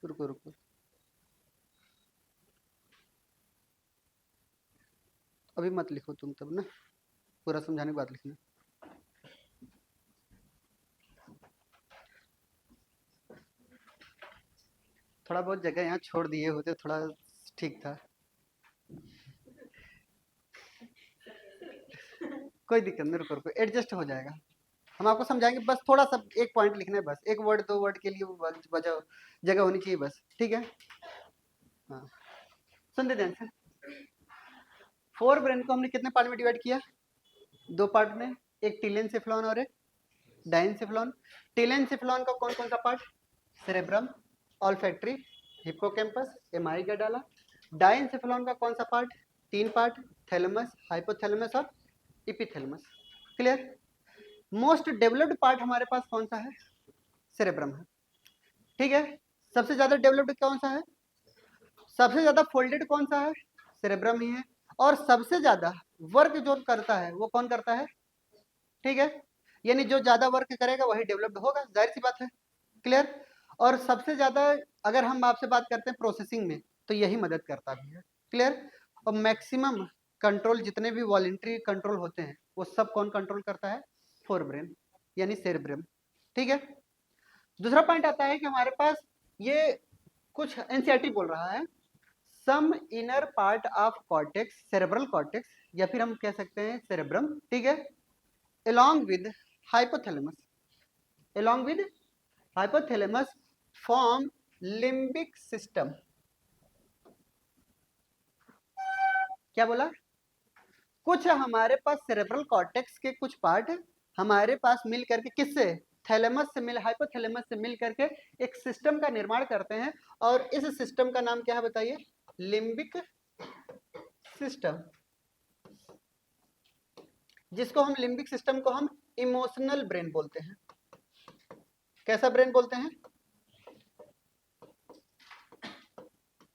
रुको रुको, अभी मत लिखो तुम तब ना, पूरा समझाने के बाद लिखना। थोड़ा बहुत जगह यहाँ छोड़ दिए होते थोड़ा ठीक था, कोई दिक्कत नहीं, रुको रुको, एडजस्ट हो जाएगा, हम आपको समझाएंगे, बस थोड़ा सा एक पॉइंट लिखना है, बस एक वर्ड दो वर्ड के लिए वजह जगह होनी चाहिए बस, ठीक है। हाँ, सुन दे ध्यान से, फोर ब्रेन को हमने कितने पार्ट में डिवाइड किया, दो पार्ट में, एक टीलेंसेफ्लॉन और एक डाइनसेफ्लॉन। टीलेंसेफ्लॉन का कौन कौन सा part, cerebrum, olfactory, hippocampus, एमाइगडाला। Diencephalon का कौन सा पार्ट, तीन पार्ट, थैलेमस, हाइपोथैलेमस और इपिथैलेमस। क्लियर। मोस्ट डेवलप्ड पार्ट हमारे पास कौन सा है, सेरेब्रम है, ठीक है। सबसे ज्यादा डेवलप्ड कौन सा है, सबसे ज्यादा फोल्डेड कौन सा है, सेरेब्रम ही है। और सबसे ज्यादा वर्क जो करता है वो कौन करता है, ठीक है, यानी जो ज्यादा वर्क करेगा वही डेवलप्ड होगा, जाहिर सी बात है। क्लियर। और सबसे ज्यादा अगर हम आपसे बात करते हैं प्रोसेसिंग में तो यही मदद करता भी है। क्लियर। और मैक्सिमम कंट्रोल जितने भी वॉलेंट्री कंट्रोल होते हैं वो सब कौन कंट्रोल करता है, फोर ब्रेन यानी सेरेब्रम, ठीक है। दूसरा पॉइंट आता है कि हमारे पास ये कुछ एनसीईआरटी बोल रहा है, some inner part of cortex, cerebral cortex, या फिर हम कह सकते हैं सेरेब्रम, ठीक है, along with hypothalamus, along with hypothalamus form limbic system। क्या बोला, कुछ हमारे पास सेरेब्रल कॉर्टेक्स के कुछ पार्ट हमारे पास मिल करके किससे, थैलेमस से मिल, हाइपोथैलेमस से मिल करके एक सिस्टम का निर्माण करते हैं, और इस सिस्टम का नाम क्या है बताइए, लिम्बिक सिस्टम, जिसको हम लिम्बिक सिस्टम को हम इमोशनल ब्रेन बोलते हैं। कैसा ब्रेन बोलते हैं,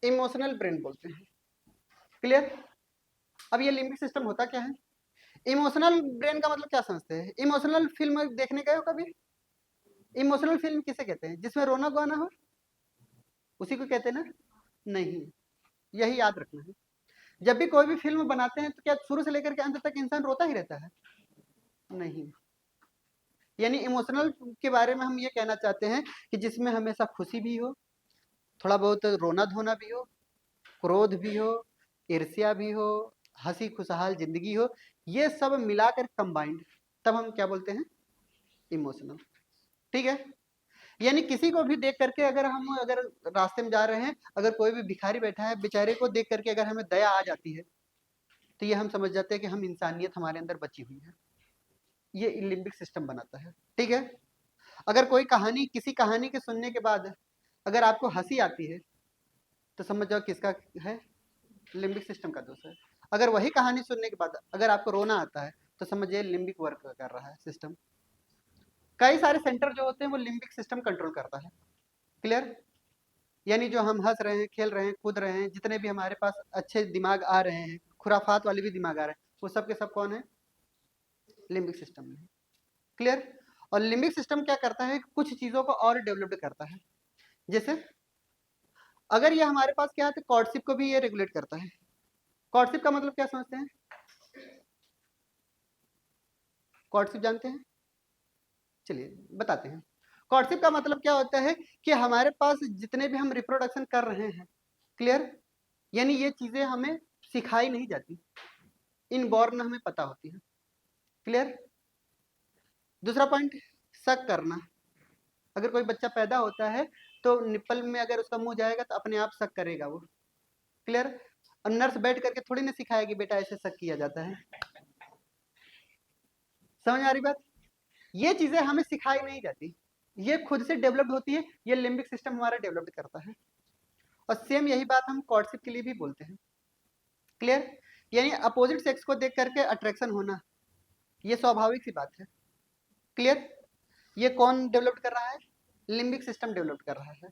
इमोशनल ब्रेन बोलते हैं। क्लियर। अब ये लिम्बिक सिस्टम होता क्या है, इमोशनल ब्रेन का मतलब क्या समझते हैं, इमोशनल फिल्म देखने गए हो कभी, इमोशनल फिल्म किसे कहते हैं, जिसमें रोना गाना हो उसी को कहते हैं ना, नहीं, यही याद रखना है। जब भी कोई भी फिल्म बनाते हैं तो क्या शुरू से लेकर के अंत तक इंसान रोता ही रहता है, नहीं। यानी इमोशनल के बारे में हम ये कहना चाहते हैं कि जिसमें हमेशा खुशी भी हो, थोड़ा बहुत रोना धोना भी हो, क्रोध भी हो, ईर्ष्या भी हो, हंसी खुशहाल जिंदगी हो, ये सब मिलाकर कंबाइंड, तब हम क्या बोलते हैं, इमोशनल, ठीक है। यानी किसी को भी देख करके अगर रास्ते में जा रहे हैं, अगर कोई भी भिखारी बैठा है, बेचारे को देख करके अगर हमें दया आ जाती है, तो ये हम समझ जाते हैं कि हम इंसानियत हमारे अंदर बची हुई है। ये लिम्बिक सिस्टम बनाता है, ठीक है। अगर कोई कहानी, किसी कहानी के सुनने के बाद अगर आपको हंसी आती है तो समझ जाओ किसका है, लिम्बिक सिस्टम का दोष है। अगर वही कहानी सुनने के बाद अगर आपको रोना आता है तो समझिए लिम्बिक वर्क कर रहा है सिस्टम। कई सारे सेंटर जो होते हैं वो लिम्बिक सिस्टम कंट्रोल करता है, क्लियर। यानी जो हम हंस रहे हैं, खेल रहे हैं, कूद रहे हैं, जितने भी हमारे पास अच्छे दिमाग आ रहे हैं, खुराफात वाले भी दिमाग आ रहे हैं, वो सब के सब कौन है, लिम्बिक सिस्टम में, क्लियर। और लिम्बिक सिस्टम क्या करता है, कुछ चीजों को और डेवलप्ड करता है। जैसे अगर ये हमारे पास क्या है तो कॉर्डशिप को भी ये रेगुलेट करता है। कॉर्डशिप का मतलब क्या समझते हैं, कॉर्डशिप जानते हैं, चलिए बताते हैं। कॉर्डशिप का मतलब क्या होता है कि हमारे पास जितने भी हम रिप्रोडक्शन कर रहे हैं, क्लियर, यानी ये चीजें हमें सिखाई नहीं जाती, इनबॉर्न हमें पता होती है, क्लियर। दूसरा पॉइंट, शक करना। अगर कोई बच्चा पैदा होता है तो निप्पल में अगर उसका मुंह जाएगा तो अपने आप शक करेगा वो, क्लियर। और नर्स बैठ करके थोड़ी ना सिखाएगी बेटा ऐसे शक किया जाता है, समझ आ रही बात। ये चीजें हमें सिखाई नहीं जाती, ये खुद से डेवलप्ड होती है, ये लिम्बिक सिस्टम हमारा डेवलप्ड करता है। और सेम यही बात हम कॉर्डशिप के लिए भी बोलते हैं, क्लियर। यानी अपोजिट सेक्स को देख करके अट्रैक्शन होना, ये स्वाभाविक सी बात है, क्लियर। ये कौन डेवलप कर रहा है, लिम्बिक सिस्टम डेवलप कर रहा है,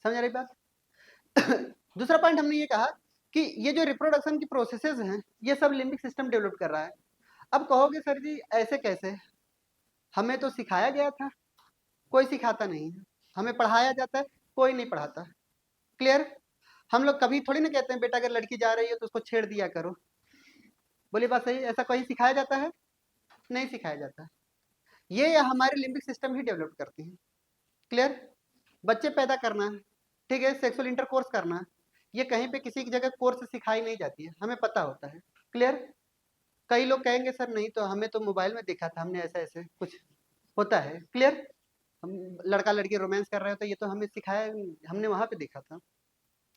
समझ आ रही बात। दूसरा पॉइंट हमने ये कहा कि ये जो रिप्रोडक्शन की प्रोसेसेस हैं ये सब लिम्बिक सिस्टम डेवलप कर रहा है। अब कहोगे सर जी ऐसे कैसे, हमें तो सिखाया गया था, कोई सिखाता नहीं है। हमें पढ़ाया जाता है, कोई नहीं पढ़ाता, क्लियर। हम लोग कभी थोड़ी ना कहते हैं बेटा अगर लड़की जा रही है तो उसको छेड़ दिया करो, बोली बात सही, ऐसा कोई सिखाया जाता है, नहीं सिखाया जाता। ये हमारे लिम्बिक सिस्टम ही डेवलप करती है, क्लियर। बच्चे पैदा करना, ठीक है, सेक्सुअल इंटरकोर्स करना, ये कहीं पे किसी की जगह कोर्स सिखाई नहीं जाती है, हमें पता होता है, क्लियर। कई लोग कहेंगे सर नहीं तो हमें तो मोबाइल में देखा था, हमने ऐसा ऐसे कुछ होता है, क्लियर। हम लड़का लड़की रोमांस कर रहे हो तो ये तो हमें सिखाया, हमने वहां पे देखा था।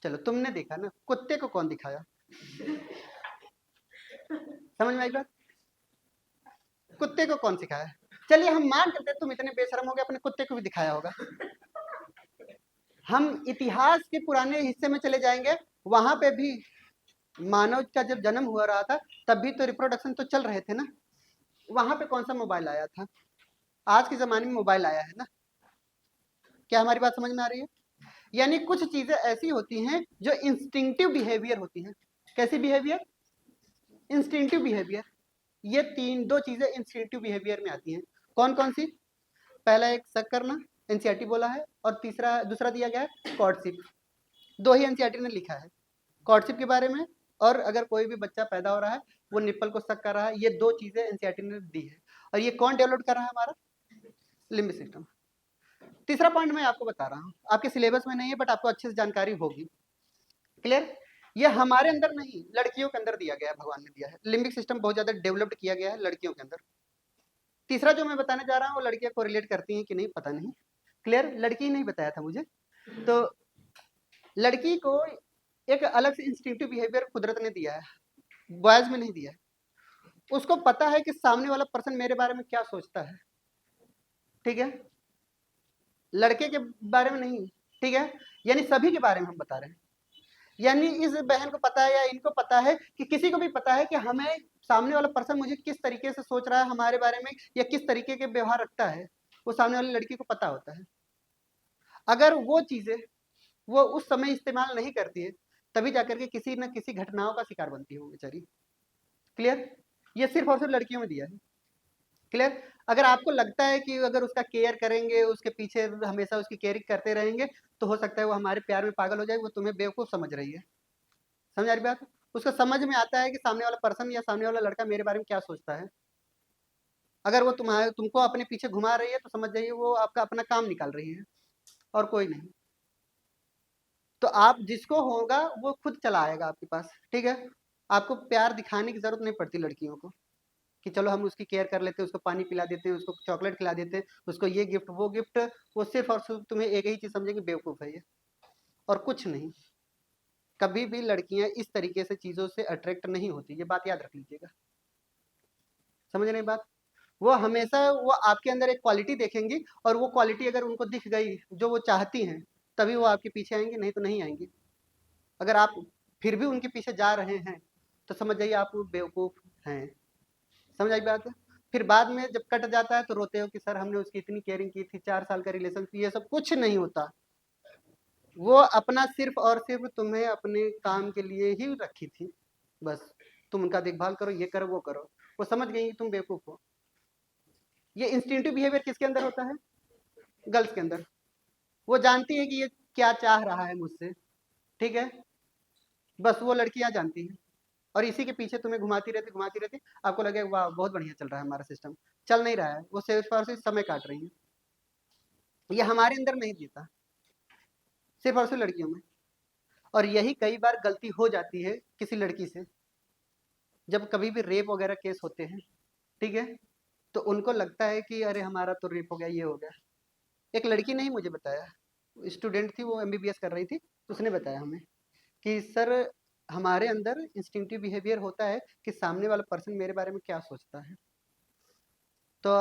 चलो तुमने देखा ना, कुत्ते को कौन दिखाया, समझ में आई बात, कुत्ते को कौन सिखाया। चलिए हम मान करते तुम इतने बेशरम हो गए अपने कुत्ते को भी दिखाया होगा। हम इतिहास के पुराने हिस्से में चले जाएंगे, वहां पे भी मानव का जब जन्म हुआ रहा था तब भी तो रिप्रोडक्शन तो चल रहे थे ना, वहां पे कौन सा मोबाइल आया था, आज के जमाने में मोबाइल आया है ना। क्या हमारी बात समझ में आ रही है। यानी कुछ चीजें ऐसी होती हैं जो इंस्टिंक्टिव बिहेवियर होती हैं। कैसी बिहेवियर, इंस्टिंक्टिव बिहेवियर। ये दो चीजें इंस्टिंक्टिव बिहेवियर में आती हैं। कौन कौन सी, पहला एक शक करना, एनसीईआरटी बोला है, और दूसरा दिया गया है कॉर्डशिप। दो ही एनसीईआरटी ने लिखा है, कॉर्डशिप के बारे में, और अगर कोई भी बच्चा पैदा हो रहा है वो निप्पल को शक कर रहा है, ये दो चीजें एनसीईआरटी ने दी है। और ये कौन डेवलप कर रहा है, हमारा लिम्बिक सिस्टम। तीसरा पॉइंट मैं आपको बता रहा हूँ, आपके सिलेबस में नहीं है बट आपको अच्छे से जानकारी होगी, क्लियर। ये हमारे अंदर नहीं, लड़कियों के अंदर दिया गया है, भगवान ने दिया है। लिम्बिक सिस्टम बहुत ज्यादा डेवलप्ड किया गया है लड़कियों के अंदर। तीसरा जो मैं बताने जा रहा हूँ वो लड़कियां को रिलेट करती हैं कि नहीं पता नहीं, क्लियर। लड़की नहीं बताया था मुझे, तो लड़की को एक अलग से इंस्टिंक्टिव बिहेवियर कुदरत ने दिया है, बॉयज में नहीं दिया है। उसको पता है कि सामने वाला पर्सन मेरे बारे में क्या सोचता है, ठीक है, लड़के के बारे में नहीं, ठीक है। यानी सभी के बारे में हम बता रहे हैं। यानी इस बहन को पता है या इनको पता है कि किसी को भी पता है कि हमें सामने वाला पर्सन मुझे किस तरीके से सोच रहा है हमारे बारे में, या किस तरीके के व्यवहार रखता है, वो सामने वाली लड़की को पता होता है। अगर वो चीजें वो उस समय इस्तेमाल नहीं करती है तभी जाकर के किसी न किसी घटनाओं का शिकार बनती है वो बेचारी, क्लियर। ये सिर्फ और सिर्फ लड़कियों में दिया है, क्लियर। अगर आपको लगता है कि अगर उसका केयर करेंगे, उसके पीछे हमेशा उसकी केयरिंग करते रहेंगे, तो हो सकता है वो हमारे प्यार में पागल हो जाए, वो तुम्हें बेवकूफ समझ रही है, समझ आ रही बात। उसको समझ में आता है कि सामने वाला पर्सन या सामने वाला लड़का मेरे बारे में क्या सोचता है। अगर वो तुमको अपने पीछे घुमा रही है तो समझ जाइए वो आपका अपना काम निकाल रही है और कोई नहीं। तो आप जिसको होगा वो खुद चला आएगा आपके पास, ठीक है। आपको प्यार दिखाने की जरूरत नहीं पड़ती लड़कियों को कि चलो हम उसकी केयर कर लेते हैं, उसको पानी पिला देते हैं, उसको चॉकलेट खिला देते हैं, उसको ये गिफ्ट वो गिफ्ट। वो सिर्फ और सिर्फ तुम्हें एक ही चीज समझेंगे, बेवकूफ है ये, और कुछ नहीं, कभी भी लड़कियां इस तरीके से चीजों से अट्रैक्ट नहीं होती, ये बात याद रख लीजिएगा। समझ रहे हैं बात? वो हमेशा वो आपके अंदर एक क्वालिटी देखेंगी, और वो क्वालिटी अगर उनको दिख गई जो वो चाहती हैं, तभी वो आपके पीछे आएंगी, नहीं तो नहीं आएंगी। अगर आप फिर भी उनके पीछे जा रहे हैं तो समझ जाइए आप बेवकूफ हैं। समझ आई बात है? फिर बाद में जब कट जाता है तो रोते हो कि सर हमने उसकी इतनी केयरिंग की थी, 4 साल का रिलेशन, ये सब कुछ नहीं होता। वो अपना सिर्फ और सिर्फ तुम्हें अपने काम के लिए ही रखी थी, बस तुम उनका देखभाल करो, ये करो वो करो। वो समझ गई तुम बेवकूफ हो। ये इंस्टिंक्टिव बिहेवियर किसके अंदर होता है? गर्ल्स के अंदर। वो जानती है कि ये क्या चाह रहा है मुझसे, ठीक है, बस वो लड़कियां जानती हैं, और इसी के पीछे तुम्हें घुमाती रहती। आपको लगेगा वाह बहुत बढ़िया चल रहा है हमारा सिस्टम, चल नहीं रहा है, वो सिर्फ और सिर्फ समय काट रही है। ये हमारे अंदर नहीं जीता, सिर्फ और सिर्फ लड़कियों में। और यही कई बार गलती हो जाती है किसी लड़की से, जब कभी भी रेप वगैरह केस होते हैं, ठीक है, तो उनको लगता है कि अरे हमारा तो रेप हो गया, ये हो गया। एक लड़की ने ही मुझे बताया, स्टूडेंट थी, वो एमबीबीएस कर रही थी, उसने बताया हमें कि सर हमारे अंदर इंस्टिंक्टिव बिहेवियर होता है कि सामने वाला पर्सन मेरे बारे में क्या सोचता है। तो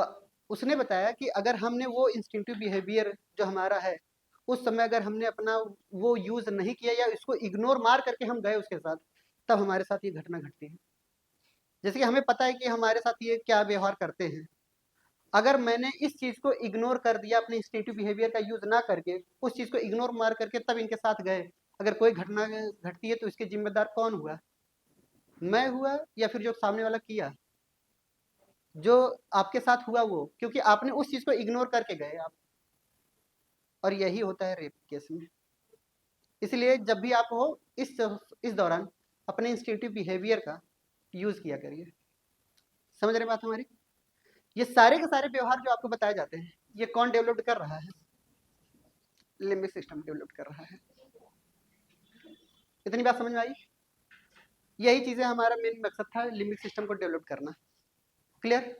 उसने बताया कि अगर हमने वो इंस्टिंक्टिव बिहेवियर जो हमारा है, उस समय अगर हमने अपना वो यूज नहीं किया या इसको इग्नोर मार करके हम गए उसके साथ, तब हमारे साथ ये घटना घटती है। जैसे कि हमें पता है कि हमारे साथ ये क्या व्यवहार करते हैं, अगर मैंने इस चीज को इग्नोर कर दिया, अपने इंस्टिंक्टिव बिहेवियर का यूज ना करके उस चीज को इग्नोर मार करके तब इनके साथ गए, अगर कोई घटना घटती है तो इसके जिम्मेदार कौन हुआ? मैं हुआ या फिर जो सामने वाला किया? जो आपके साथ हुआ वो, क्योंकि आपने उस चीज को इग्नोर करके गए आप। और यही होता है रेप केस में। इसलिए जब भी आप हो इस दौरान अपने इंस्टिंक्टिव बिहेवियर का यूज किया करिए। समझ रहे बात हमारी? ये सारे के सारे व्यवहार जो आपको बताए जाते हैं, ये कौन डेवलप कर रहा है? लिम्बिक सिस्टम डेवलप कर रहा है। इतनी बात समझ में आई? यही चीजें हमारा मेन मकसद था, लिम्बिक सिस्टम को डेवलप करना। क्लियर?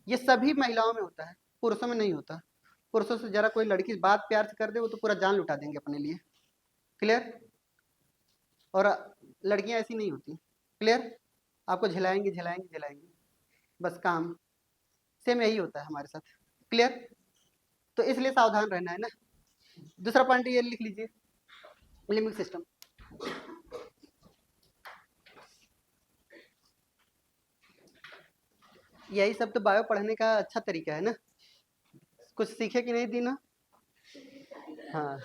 ये सभी महिलाओं में होता है, पुरुषों में नहीं होता। पुरुषों से जरा कोई लड़की बात प्यार से कर दे, वो तो पूरा जान लुटा देंगे अपने लिए। क्लियर? और लड़कियां ऐसी नहीं होती। क्लियर? आपको झिलाएंगी झिलाएंगी झिलाएंगी, बस काम। सेम यही होता है हमारे साथ। क्लियर? तो इसलिए सावधान रहना है ना। दूसरा पॉइंट ये लिख लीजिए, लिम्बिक सिस्टम। यही सब तो बायो पढ़ने का अच्छा तरीका है ना। कुछ सीखे कि नहीं दीना? हाँ,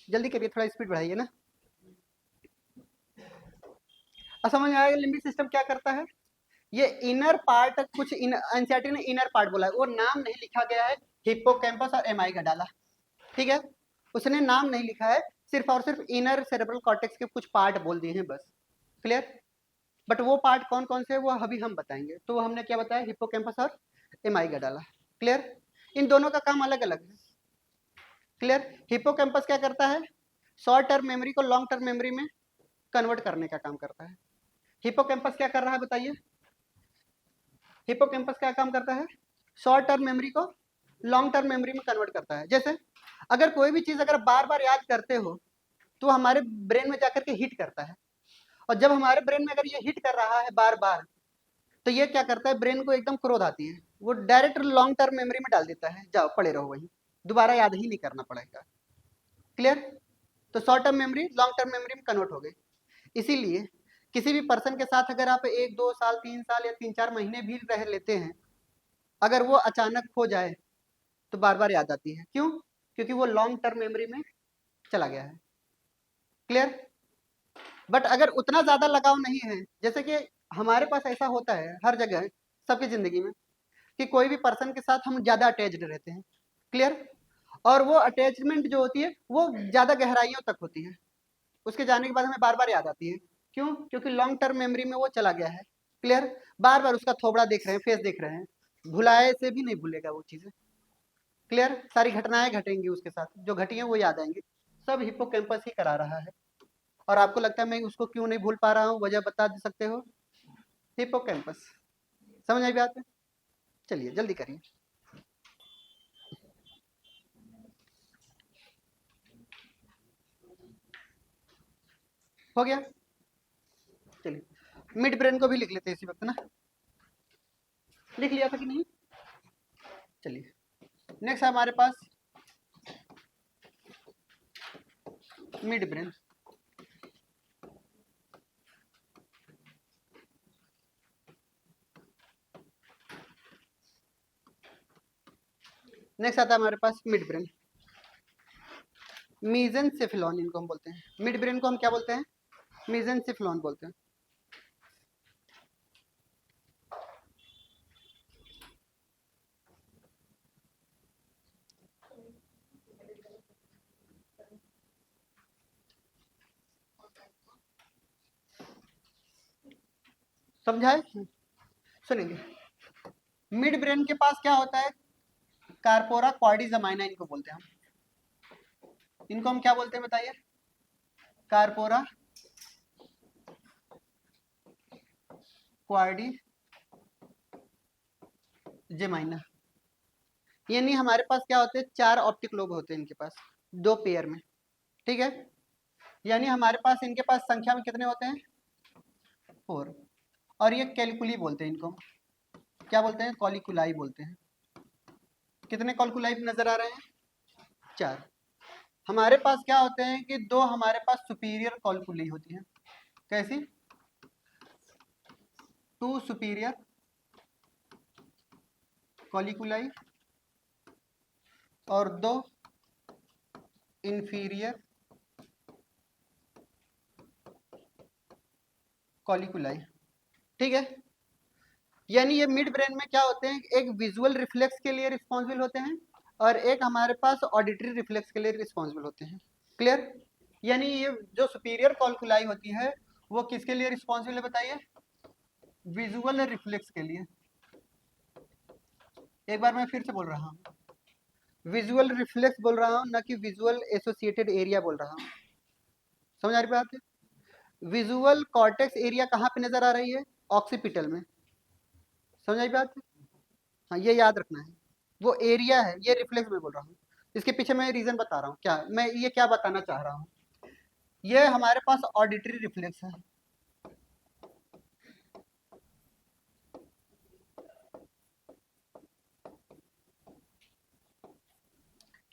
जल्दी करिए, थोड़ा स्पीड बढ़ाइए ना। अब समझ में आएगा लिम्बिक सिस्टम क्या करता है। ये इनर पार्ट, कुछ एनसीईआरटी ने इनर पार्ट बोला है, वो नाम नहीं लिखा गया है, हिप्पोकैम्पस और एमाई का डाला, ठीक है, उसने नाम नहीं लिखा है, सिर्फ और सिर्फ इनर सेरेब्रल कॉर्टेक्स के कुछ पार्ट बोल दिए हैं बस। क्लियर? बट वो पार्ट कौन कौन से है वो अभी हम बताएंगे। तो हमने क्या बताया, हिप्पोकैम्पस और एमाई का डाला। क्लियर? इन दोनों का काम अलग अलग है। क्लियर? हिप्पोकैम्पस क्या करता है, शॉर्ट टर्म मेमोरी को लॉन्ग टर्म मेमोरी में कन्वर्ट करने का काम करता है। हिप्पोकैम्पस क्या कर रहा है बताइए? हिप्पोकैम्पस क्या काम करता है? शॉर्ट टर्म मेमोरी को लॉन्ग टर्म मेमोरी में कन्वर्ट करता है। जैसे अगर कोई भी चीज अगर बार बार याद करते हो तो हमारे ब्रेन में जाकर के हिट करता है, और जब हमारे ब्रेन में अगर ये हिट कर रहा है बार बार, तो ये क्या करता है, ब्रेन को एकदम क्रोध आती है, वो डायरेक्ट लॉन्ग टर्म मेमोरी में डाल देता है, जाओ पड़े रहो वहीं, दोबारा याद ही नहीं करना पड़ेगा। क्लियर? तो short term memory long term memory में कन्वर्ट हो गई। इसीलिए किसी भी पर्सन के साथ अगर आप 1 2 साल 3 साल या 3 4 महीने भी रह लेते हैं, अगर वो अचानक खो जाए तो बार बार याद आती है। क्यों? क्योंकि वो लॉन्ग टर्म मेमोरी में चला गया है। क्लियर? बट अगर उतना ज्यादा लगाव नहीं है, जैसे कि हमारे पास ऐसा होता है हर जगह सबकी जिंदगी में कि कोई भी पर्सन के साथ हम ज्यादा अटैच्ड रहते हैं। क्लियर? और वो अटैचमेंट जो होती है वो ज्यादा गहराइयों तक होती है, उसके जाने के बाद हमें बार बार याद आती है। क्यों? क्योंकि लॉन्ग टर्म मेमोरी में वो चला गया है। क्लियर? बार बार उसका थोबड़ा देख रहे हैं, फेस देख रहे हैं, भुलाए से भी नहीं भूलेगा वो चीजें। क्लियर? सारी घटनाएं घटेंगी उसके साथ, जो घटी हैं वो याद आएंगी। सब हिप्पोकैम्पस ही करा रहा है। और आपको लगता है मैं उसको क्यों नहीं भूल पा रहा हूँ, वजह बता दे सकते हो? हिपोकैम्पस। समझ आई बात है? चलिए जल्दी करिए। हो गया? चलिए मिड ब्रेन को भी लिख लेते हैं इसी वक्त ना। लिख लिया था कि नहीं? चलिए नेक्स्ट है हमारे पास मिड ब्रेन। नेक्स्ट आता है हमारे पास मिड ब्रेन। मीजेंसेफेलॉन इनको हम बोलते हैं। मिड ब्रेन को हम क्या बोलते हैं? मीजेंसेफेलॉन बोलते हैं। समझाए? सुनेंगे। मिड ब्रेन के पास क्या होता है? कार्पोरा क्वाड्रिजमाइना इनको बोलते हैं हम। इनको हम क्या बोलते हैं बताइए? कार्पोरा क्वाड्रिजमाइना। यानी हमारे पास क्या होते हैं? 4 ऑप्टिक लोब होते हैं इनके पास, 2 पेयर में। ठीक है? यानी हमारे पास इनके पास संख्या में कितने होते हैं? 4। और ये कैलकुली बोलते हैं इनको। क्या बोलते हैं? कॉलिकुलाई बोलते हैं। कितने कॉलिकुलाई नजर आ रहे हैं? 4। हमारे पास क्या होते हैं कि 2 हमारे पास सुपीरियर कॉलिकुली होती हैं। कैसी? 2 सुपीरियर कॉलिकुलाई और 2 इंफीरियर कॉलिकुलाई। ठीक है? यानी ये मिड ब्रेन में क्या होते हैं? एक विजुअल रिफ्लेक्स के लिए रिस्पॉन्सिबल होते हैं और एक हमारे पास ऑडिटरी रिफ्लेक्स के लिए रिस्पॉन्सिबल होते हैं। क्लियर? यानी ये जो सुपीरियर कॉलिकुलाई होती है वो किसके लिए रिस्पॉन्सिबल है बताइए? विजुअल रिफ्लेक्स के लिए। एक बार मैं फिर से बोल रहा हूँ, विजुअल रिफ्लेक्स बोल रहा हूँ, ना कि विजुअल एसोसिएटेड एरिया बोल रहा हूँ। समझ आ रही बात है? विजुअल कॉर्टेक्स एरिया कहाँ पे नजर आ रही है? ऑक्सीपिटल में। समझ आई बात? हाँ, ये याद रखना है। वो एरिया है, ये रिफ्लेक्स में बोल रहा हूँ। इसके पीछे मैं रीजन बता रहा हूँ, क्या मैं ये क्या बताना चाह रहा हूँ। ये हमारे पास ऑडिटरी रिफ्लेक्स है।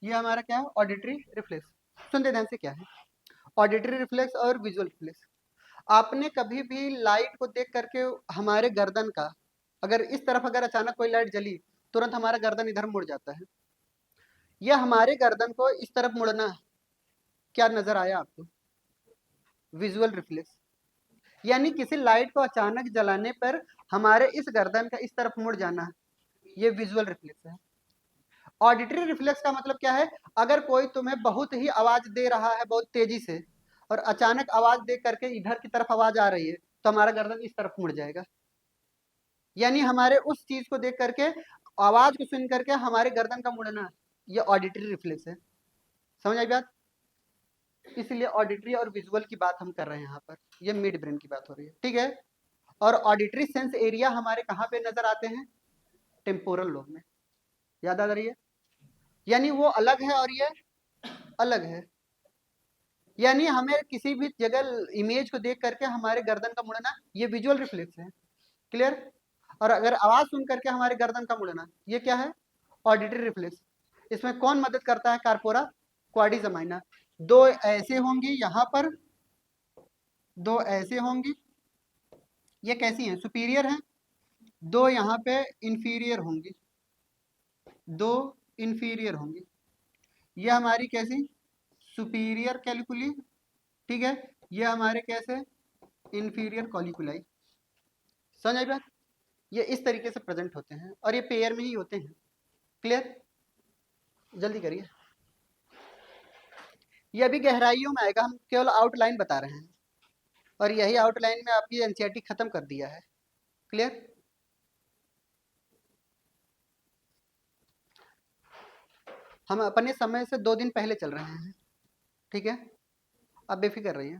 ये हमारा क्या है? Auditory reflex. सुनते ध्यान से क्या है ऑडिटरी रिफ्लेक्स और विजुअल रिफ्लेक्स। आपने कभी भी लाइट को देख करके हमारे गर्दन का, अगर इस तरफ अगर अचानक कोई लाइट जली, तुरंत हमारा गर्दन इधर मुड़ जाता है। या हमारे गर्दन को इस तरफ मुड़ना, क्या नजर आया आपको? Visual reflex. यानी किसी लाइट को अचानक जलाने पर हमारे इस गर्दन का इस तरफ मुड़ जाना, ये विजुअल रिफ्लेक्स है। ऑडिटरी रिफ्लेक्स का मतलब क्या है? अगर कोई तुम्हें बहुत ही आवाज दे रहा है बहुत तेजी से, और अचानक आवाज दे करके इधर की तरफ आवाज आ रही है, तो हमारा गर्दन इस तरफ मुड़ जाएगा। यानी हमारे उस चीज को देख करके, आवाज को सुन करके हमारे गर्दन का मुड़ना, ये ऑडिटरी रिफ्लेक्स है। समझ आई बात? इसलिए ऑडिटरी और विजुअल की बात हम कर रहे हैं यहाँ पर, ये मिड ब्रेन की बात हो रही है। ठीक है? और ऑडिटरी सेंस एरिया हमारे कहाँ पे नजर आते हैं? टेम्पोरल लोब में। याद आ रही है? यानी वो अलग है और ये अलग है। यानी हमें किसी भी जगह इमेज को देख करके हमारे गर्दन का मुड़ना, ये विजुअल रिफ्लेक्स है। क्लियर? और अगर आवाज सुन करके हमारे गर्दन का मुड़ना, ये क्या है? Auditory reflex. इसमें कौन मदद करता है? कार्पोरा क्वाड्रिजमाइना। 2 ऐसे होंगी यहाँ पर, 2 ऐसे होंगी, ये कैसी हैं? सुपीरियर हैं। 2 यहाँ पे इंफीरियर होंगी, 2 इंफीरियर होंगी। ये हमारी कैसी? सुपीरियर कैलिकुली। ठीक है? ये हमारे कैसे? इंफीरियर कॉलिकुलाई। समझ आई बात? ये इस तरीके से प्रेजेंट होते हैं और ये पेयर में ही होते हैं। क्लियर? जल्दी करिए। ये अभी गहराइयों में आएगा, हम केवल आउटलाइन बता रहे हैं और यही आउटलाइन में आपकी एनसीईआरटी खत्म कर दिया है। क्लियर? हम अपने समय से 2 दिन पहले चल रहे हैं। ठीक है? आप बेफिक्र रहिए।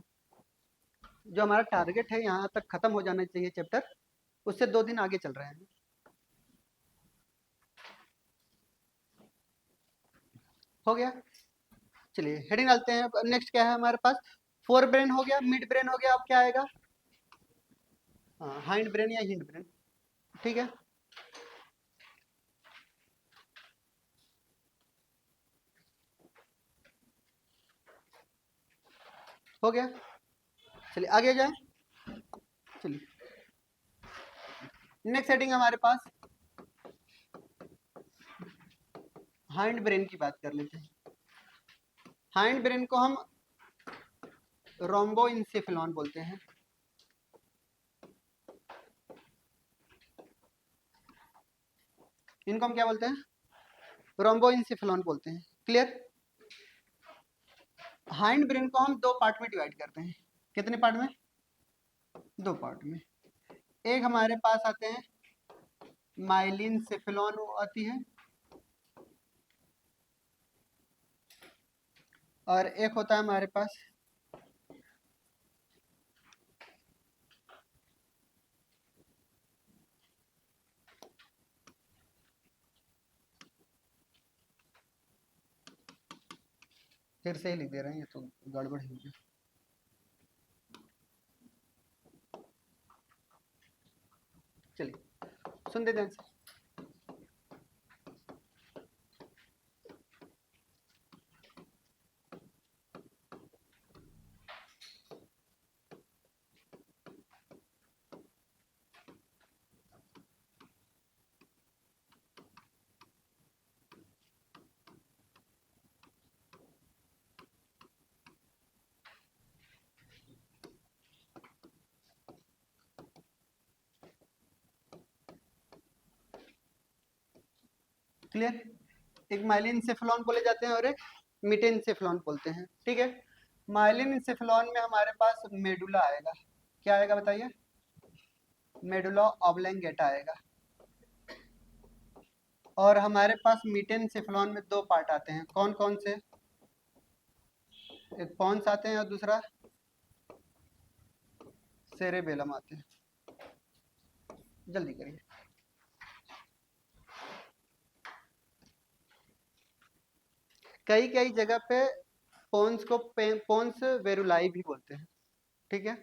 जो हमारा टारगेट है यहाँ तक खत्म हो जाना चाहिए चैप्टर, उससे 2 दिन आगे चल रहे हैं। हो गया, चलिए हेडिंग डालते हैं। नेक्स्ट क्या है हमारे पास? फोर ब्रेन हो गया, मिड ब्रेन हो गया, अब क्या आएगा? हाँ, हाइंड ब्रेन या हिंड ब्रेन। ठीक है, हो गया, चलिए आगे जाए। चलिए नेक्स्ट हेडिंग हमारे पास हाइंड ब्रेन की बात कर लेते हैं। हाइंड ब्रेन को हम रोम्बोइंसेफेलॉन बोलते हैं। इनको हम क्या बोलते हैं? रोम्बोइंसेफेलॉन बोलते हैं। क्लियर? हाइंड ब्रेन को हम 2 पार्ट में डिवाइड करते हैं। कितने पार्ट में? 2 पार्ट में। एक हमारे पास आते हैं माइलिन सेफेलॉन आती है, और एक होता है हमारे पास फिर से ही लिख दे रहे हैं, ये तो गड़बड़ हो गया। चलिए सुन दे ध्यान से। क्लियर? एक माइलिन इंसेफेलॉन बोले जाते हैं और एक मिटेन इंसेफेलॉन बोलते हैं। ठीक है, माइलिन इंसेफेलॉन में हमारे पास मेडुला आएगा। क्या आएगा बताइए? मेडुला ऑब्लंगेटा आएगा। और हमारे पास मिटेन इंसेफेलॉन में 2 पार्ट आते हैं। कौन कौन से? एक पॉन्स आते हैं और दूसरा सेरेबेलम आते हैं। जल्दी करिए। कई कई जगह पे पोन्स को पोन्स वेरुलाई भी बोलते हैं। ठीक है,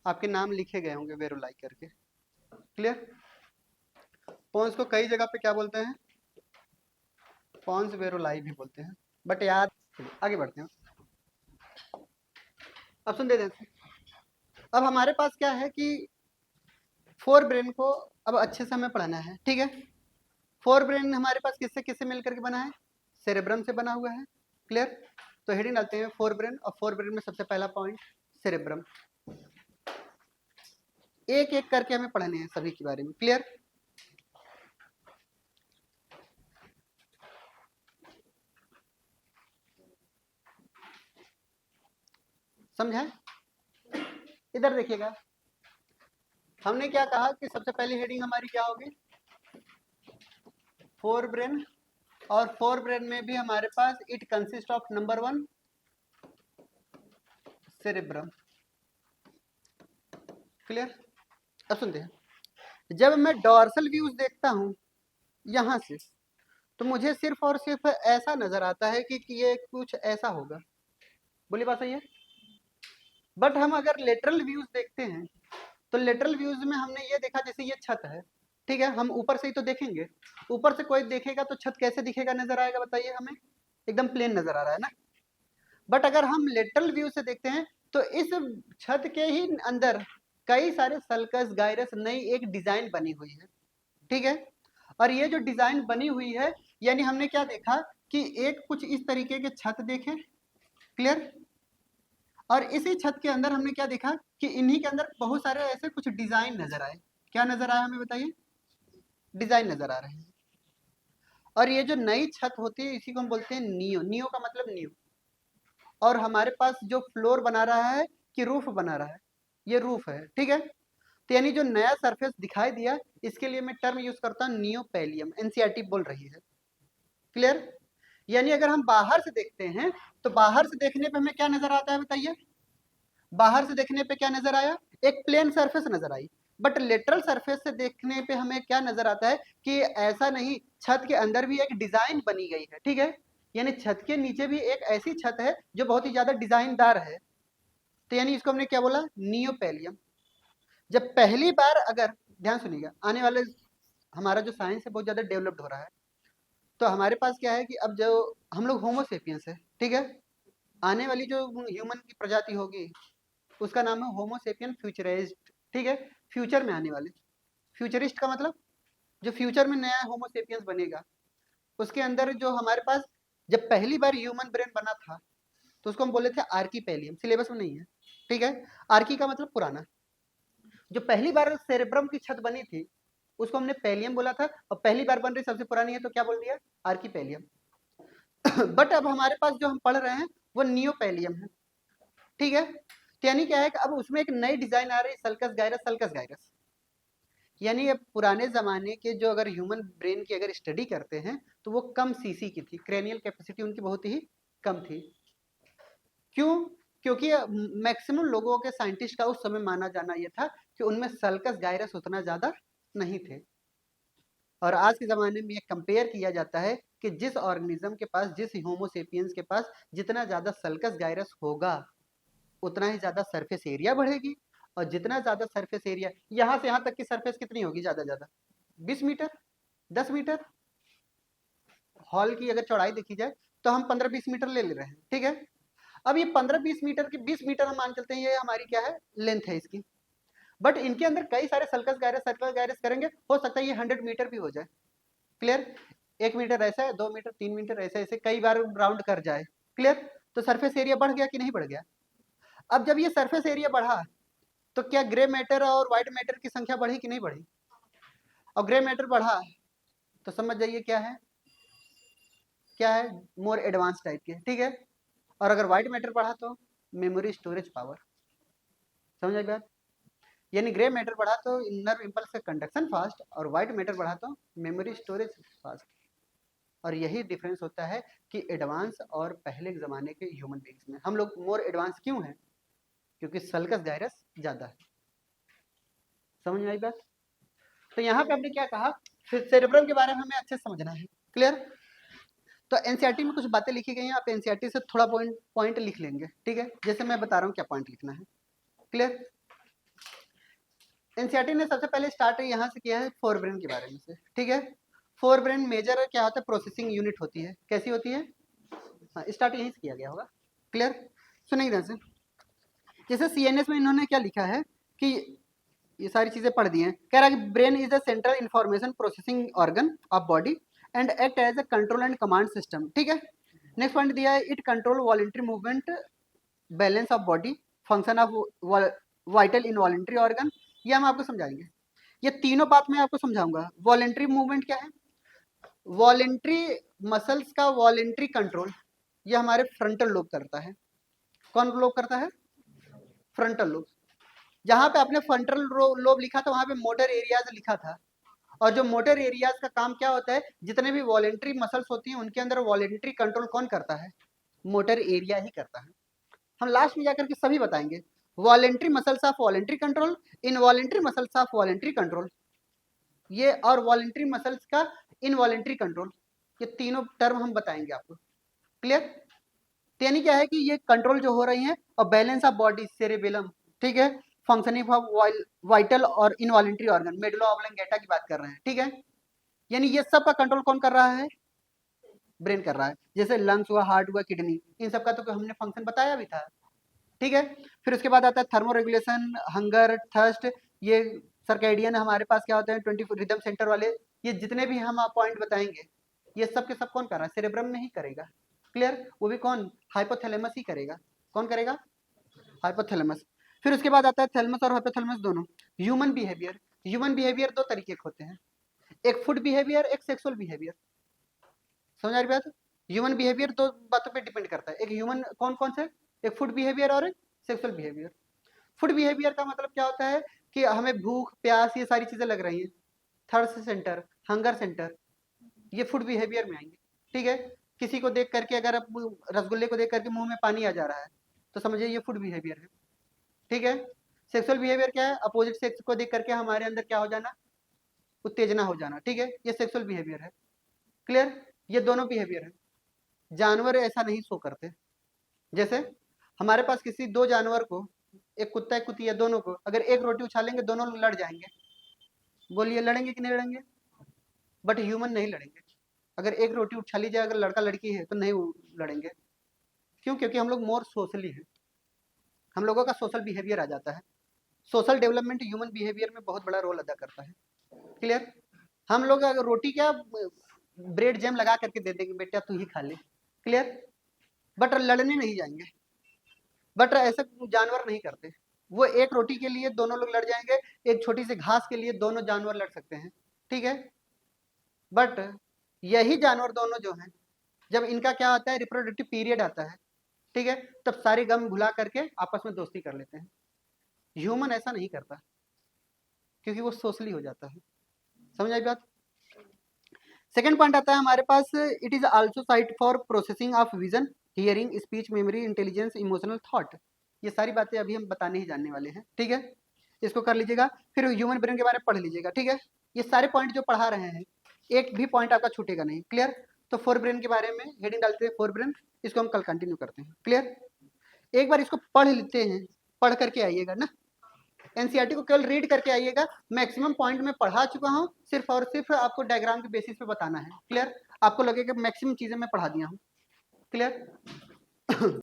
आपके नाम लिखे गए होंगे वेरुलाई करके। क्लियर? पोन्स को कई जगह पे क्या बोलते हैं? पोन्स वेरुलाई भी बोलते हैं, बट याद। आगे बढ़ते हैं, अब सुन दे दें। अब हमारे पास क्या है कि फोर ब्रेन को अब अच्छे से हमें पढ़ना है। ठीक है, फोर ब्रेन हमारे पास किससे किससे मिलकर के बना है? सेरेब्रम से बना हुआ है। क्लियर? तो हेडिंग डालते हैं फोर ब्रेन, और फोर ब्रेन में सबसे पहला पॉइंट सेरेब्रम। एक एक करके हमें पढ़ने हैं सभी के बारे में। क्लियर? समझा? इधर देखिएगा, हमने क्या कहा कि सबसे पहली हेडिंग हमारी क्या होगी? Forebrain. और फोर ब्रेन में भी हमारे पास it consist of number 1 cerebrum. Clear? अब सुनते हैं, जब मैं डॉर्सल व्यूज देखता हूं यहां से, तो मुझे सिर्फ और सिर्फ ऐसा नजर आता है कि ये कुछ ऐसा होगा। बोली बात सही है? बट हम अगर लेटरल व्यूज देखते हैं, तो लेटरल व्यूज में हमने ये देखा जैसे ये छत है। ठीक है, हम ऊपर से ही तो देखेंगे। ऊपर से कोई देखेगा तो छत कैसे दिखेगा, नजर आएगा बताइए हमें? एकदम प्लेन नजर आ रहा है ना। बट अगर हम लेटरल व्यू से देखते हैं, तो इस छत के ही अंदर कई सारे सल्कस गायरस नई एक डिजाइन बनी हुई है। ठीक है, और ये जो डिजाइन बनी हुई है, यानी हमने क्या देखा कि एक कुछ इस तरीके के छत देखे। क्लियर? और इसी छत के अंदर हमने क्या देखा कि इन्हीं के अंदर बहुत सारे ऐसे कुछ डिजाइन नजर आए। क्या नजर आया हमें बताइए? डिजाइन नजर आ रहे हैं। और ये जो नई छत होती है इसी को हम बोलते हैं नियो। नियो का मतलब न्यू। और हमारे पास जो फ्लोर बना रहा है कि रूफ बना रहा है, ये रूफ है। ठीक है, तो यानी जो नया सरफेस दिखाई दिया, इसके लिए मैं टर्म यूज करता हूँ नियोपेलियम। एनसीईआरटी बोल रही है। क्लियर? यानी अगर हम बाहर से देखते हैं, तो बाहर से देखने पे हमें क्या नजर आता है बताइए? बाहर से देखने पे क्या नजर आया, एक प्लेन सरफेस नजर आई, बट लेटरल सरफेस से देखने पे हमें क्या नजर आता है कि ऐसा नहीं, छत के अंदर भी एक डिजाइन बनी गई है, ठीक है, यानी छत के नीचे भी एक ऐसी छत है जो बहुत ही ज्यादा डिजाइनदार है। तो यानी इसको हमने क्या बोला, नियोपेलियम। जब पहली बार, अगर ध्यान सुनिएगा, आने वाले हमारा जो साइंस है बहुत ज्यादा डेवलप्ड हो रहा है, तो हमारे पास क्या है कि अब जो हम लोग होमोसेपियंस है, ठीक है, आने वाली जो ह्यूमन की प्रजाति होगी उसका नाम है होमोसेपियन फ्यूचरिस्ट, ठीक है, फ्यूचर में आने वाले। फ्यूचरिस्ट का मतलब जो फ्यूचर में नया होमोसेपियंस बनेगा, उसके अंदर जो हमारे पास जब पहली बार ह्यूमन ब्रेन बना था तो उसको हम बोले थे आर्कीपेलियम, सिलेबस में नहीं है, ठीक है, आर्की का मतलब पुराना। जो पहली बार सेरेब्रम की छत बनी थी उसको हमने पेलियम बोला था, और पहली बार बन रही सबसे पुरानी है तो क्या बोल दिया, आर्कीपेलियम। बट अब हमारे पास जो हम पढ़ रहे हैं वो नियोपेलियम है, ठीक है, तो यानी क्या है कि अब उसमें एक नई डिजाइन आ रही है, सल्कस गायरस, सल्कस गायरस। यानी अब पुराने जमाने के जो अगर ह्यूमन ब्रेन की अगर स्टडी करते हैं तो वो कम सीसी की थी, क्रेनियल कैपेसिटी उनकी बहुत ही कम थी। क्यों? क्योंकि मैक्सिमम लोगों के साइंटिस्ट का उस समय माना जाना यह था कि उनमें सल्कस गायरस उतना ज्यादा नहीं थे। और आज के ज़माने में ये कंपेयर किया जाता है कि जिस ऑर्गेनिज्म के पास, जिस होमोसेपियंस के पास जितना ज़्यादा सल्कस गायरस होगा उतना ही ज़्यादा सरफेस एरिया बढ़ेगी, और जितना ज़्यादा सरफेस एरिया, यहाँ से यहाँ तक की सरफेस कितनी होगी ज़्यादा ज़्यादा, 20 मीटर, 10 मीटर। हॉल की अगर चौड़ाई देखी जाए तो हम 15-20 मीटर ले ले रहे हैं, ठीक है। अब ये 15-20 मीटर की 20 मीटर हम मान चलते हैं ये हमारी क्या है, लेंथ है इसकी। बट इनके अंदर कई सारे सल्कस गायरस, सर्कल गायरस करेंगे, हो सकता है ये 100 मीटर भी हो जाए। क्लियर? 1 मीटर ऐसा है, 2 मीटर, 3 मीटर, ऐसे ऐसे कई बार राउंड कर जाए। क्लियर? तो सरफेस एरिया बढ़ गया कि नहीं बढ़ गया? अब जब ये सरफेस एरिया बढ़ा तो क्या ग्रे मैटर और व्हाइट मैटर की संख्या बढ़ी कि नहीं बढ़ी? और ग्रे मैटर बढ़ा तो समझ जाइए क्या है, क्या है, मोर एडवांस टाइप के, ठीक है। और अगर व्हाइट मैटर बढ़ा तो मेमोरी स्टोरेज पावर। समझ आई बात? यानी ग्रे मैटर बढ़ा तो नर्व इंपल्स का कंडक्शन फास्ट, और व्हाइट मैटर बढ़ा तो मेमोरी स्टोरेज फास्ट। और यही डिफरेंस होता है कि एडवांस और पहले के ज़माने के ह्यूमन बींग्स में। हम लोग मोर एडवांस क्यों हैं? क्योंकि सल्कस गायरस ज़्यादा है। समझ में आई बात? तो यहाँ पे हमने क्या कहा, फिर सेरेब्रम के बारे में हमें अच्छे से समझना है। क्लियर? तो एनसीईआरटी में कुछ बातें लिखी गई हैं, आप एनसीईआरटी से थोड़ा पॉइंट लिख लेंगे, ठीक है, जैसे मैं बता रहा हूँ क्या पॉइंट लिखना है। क्लियर? एनसीईआरटी ने सबसे पहले स्टार्ट यहाँ से किया है फोरब्रेन के बारे में से, ठीक है। फोरब्रेन मेजर क्या होता है, प्रोसेसिंग यूनिट होती है। कैसी होती है? हाँ, स्टार्ट यहीं से किया गया होगा। क्लियर? सुनिए ध्यान से। जैसे सीएनएस में इन्होंने क्या लिखा है कि ये सारी चीजें पढ़ दी हैं, कह रहा है कि brain is the central information processing organ of body and act as a control and command system, ठीक है। नेक्स्ट पॉइंट दिया है, it control voluntary movement, balance of body, function of vital involuntary organ. ये हम आपको समझाएंगे, ये तीनों बात मैं आपको समझाऊंगा। वॉलंटरी मूवमेंट क्या है, वॉलंटरी मसल्स का वॉलंटरी कंट्रोल ये हमारे फ्रंटल लोब करता है। कौन लोब करता है? Frontal lobe. जहां पे आपने फ्रंटल लोब लिखा था वहां पे मोटर एरियाज लिखा था, और जो मोटर एरियाज का काम क्या होता है, जितने भी वॉलेंट्री मसल्स होती हैं उनके अंदर वॉलेंट्री कंट्रोल कौन करता है? मोटर एरिया ही करता है। हम लास्ट में जाकर के सभी बताएंगे, voluntary muscles of voluntary control, involuntary muscles of voluntary control, ये और वॉलेंट्री मसल्स का इनवॉलेंट्री कंट्रोल, ये तीनों टर्म हम बताएंगे आपको। क्लियर? यानी क्या है कि ये कंट्रोल जो हो रही है, और बैलेंस ऑफ बॉडी, सेरेबेलम, ठीक है, फंक्शनिंग ऑफ वाइटल और इनवॉलेंट्री ऑर्गन, मेडुला ऑब्लंगेटा की बात कर रहे हैं, ठीक है। यानी ये सब का कंट्रोल कौन कर रहा है? ब्रेन कर रहा है। जैसे लंग्स हुआ, हार्ट हुआ, किडनी, इन सब का तो हमने फंक्शन बताया भी था, ठीक है। फिर उसके बाद आता है थर्मो रेगुलेशन, हंगर, थर्स्ट, ये सर्कैडियन हमारे पास क्या होते हैं 24 रिदम सेंटर वाले, ये जितने भी हम पॉइंट बताएंगे ये सब के सब कौन कर रहा है? सेरेब्रम नहीं करेगा। क्लियर? वो भी कौन? हाइपोथैलेमस ही करेगा। कौन करेगा? हाइपोथैलेमस। फिर उसके बाद आता है थैलेमस और हाइपोथैलेमस दोनों। ह्यूमन बिहेवियर, ह्यूमन बिहेवियर दो तरीके के होते हैं, एक फूड बिहेवियर, एक सेक्सुअल बिहेवियर। समझ आ रही बात? ह्यूमन बिहेवियर दो बातों पे डिपेंड करता है, एक ह्यूमन कौन कौन से, एक फूड बिहेवियर और एक सेक्सुअल बिहेवियर। फूड बिहेवियर का मतलब क्या होता है कि हमें भूख प्यास ये सारी चीजें लग रही हैं, थर्स्ट सेंटर, हंगर सेंटर, ये फूड बिहेवियर में आएंगे, ठीक है। किसी को देख करके, अगर अब रसगुल्ले को देख करके मुंह में पानी आ जा रहा है तो समझिए ये फूड बिहेवियर है। ठीक है। सेक्सुअल बिहेवियर क्या है? अपोजिट सेक्स को देख करके हमारे अंदर क्या हो जाना? उत्तेजना हो जाना। ठीक है, ये सेक्सुअल बिहेवियर है। क्लियर? ये दोनों बिहेवियर है। जानवर ऐसा नहीं शो करते। जैसे हमारे पास किसी दो जानवर को, एक कुत्ता एक कुत्ती है, दोनों को अगर एक रोटी उछालेंगे दोनों लोग लड़ जाएंगे। बोलिए लड़ेंगे कि नहीं लड़ेंगे? बट ह्यूमन नहीं लड़ेंगे। अगर एक रोटी उछाली जाए, अगर लड़का लड़की है तो नहीं लड़ेंगे। क्यों? क्योंकि हम लोग मोर सोशली हैं। हम लोगों का सोशल बिहेवियर आ जाता है। सोशल डेवलपमेंट ह्यूमन बिहेवियर में बहुत बड़ा रोल अदा करता है। क्लियर? हम लोग अगर रोटी क्या ब्रेड जैम लगा करके दे देंगे, बेटा तू ही खा ले। क्लियर? बट लड़ने नहीं जाएंगे। बट ऐसे जानवर नहीं करते। वो एक रोटी के लिए दोनों लोग लड़ जाएंगे, एक छोटी सी घास के लिए दोनों जानवर लड़ सकते हैं। ठीक है। बट यही जानवर दोनों जो हैं, जब इनका क्या आता है, रिप्रोडक्टिव पीरियड आता है, ठीक है, तब सारे गम भुला करके आपस में दोस्ती कर लेते हैं। ह्यूमन ऐसा नहीं करता, क्योंकि वो सोशली हो जाता है। समझ आई बात? सेकेंड पॉइंट आता है हमारे पास, it is also site for processing of vision, hearing, speech, memory, intelligence, emotional thought. ये सारी बातें अभी हम बताने ही जानने वाले हैं। ठीक है, इसको कर लीजिएगा, फिर ह्यूमन ब्रेन के बारे में पढ़ लीजिएगा। ठीक है, ये सारे पॉइंट जो पढ़ा रहे हैं, एक भी पॉइंट आपका छूटेगा नहीं। क्लियर? तो फोर ब्रेन के बारे में हेडिंग डालते हैं फोर ब्रेन, इसको हम कल कंटिन्यू करते हैं। क्लियर? एक बार इसको पढ़ लेते हैं, पढ़ करके आइएगा ना। एनसीईआरटी को केवल रीड करके आइएगा। मैक्सिमम पॉइंट में पढ़ा चुका हूँ, सिर्फ और सिर्फ आपको डायग्राम के बेसिस पे बताना है। क्लियर? आपको लगेगा मैक्सिमम चीजें मैं पढ़ा दिया हूँ। क्लियर?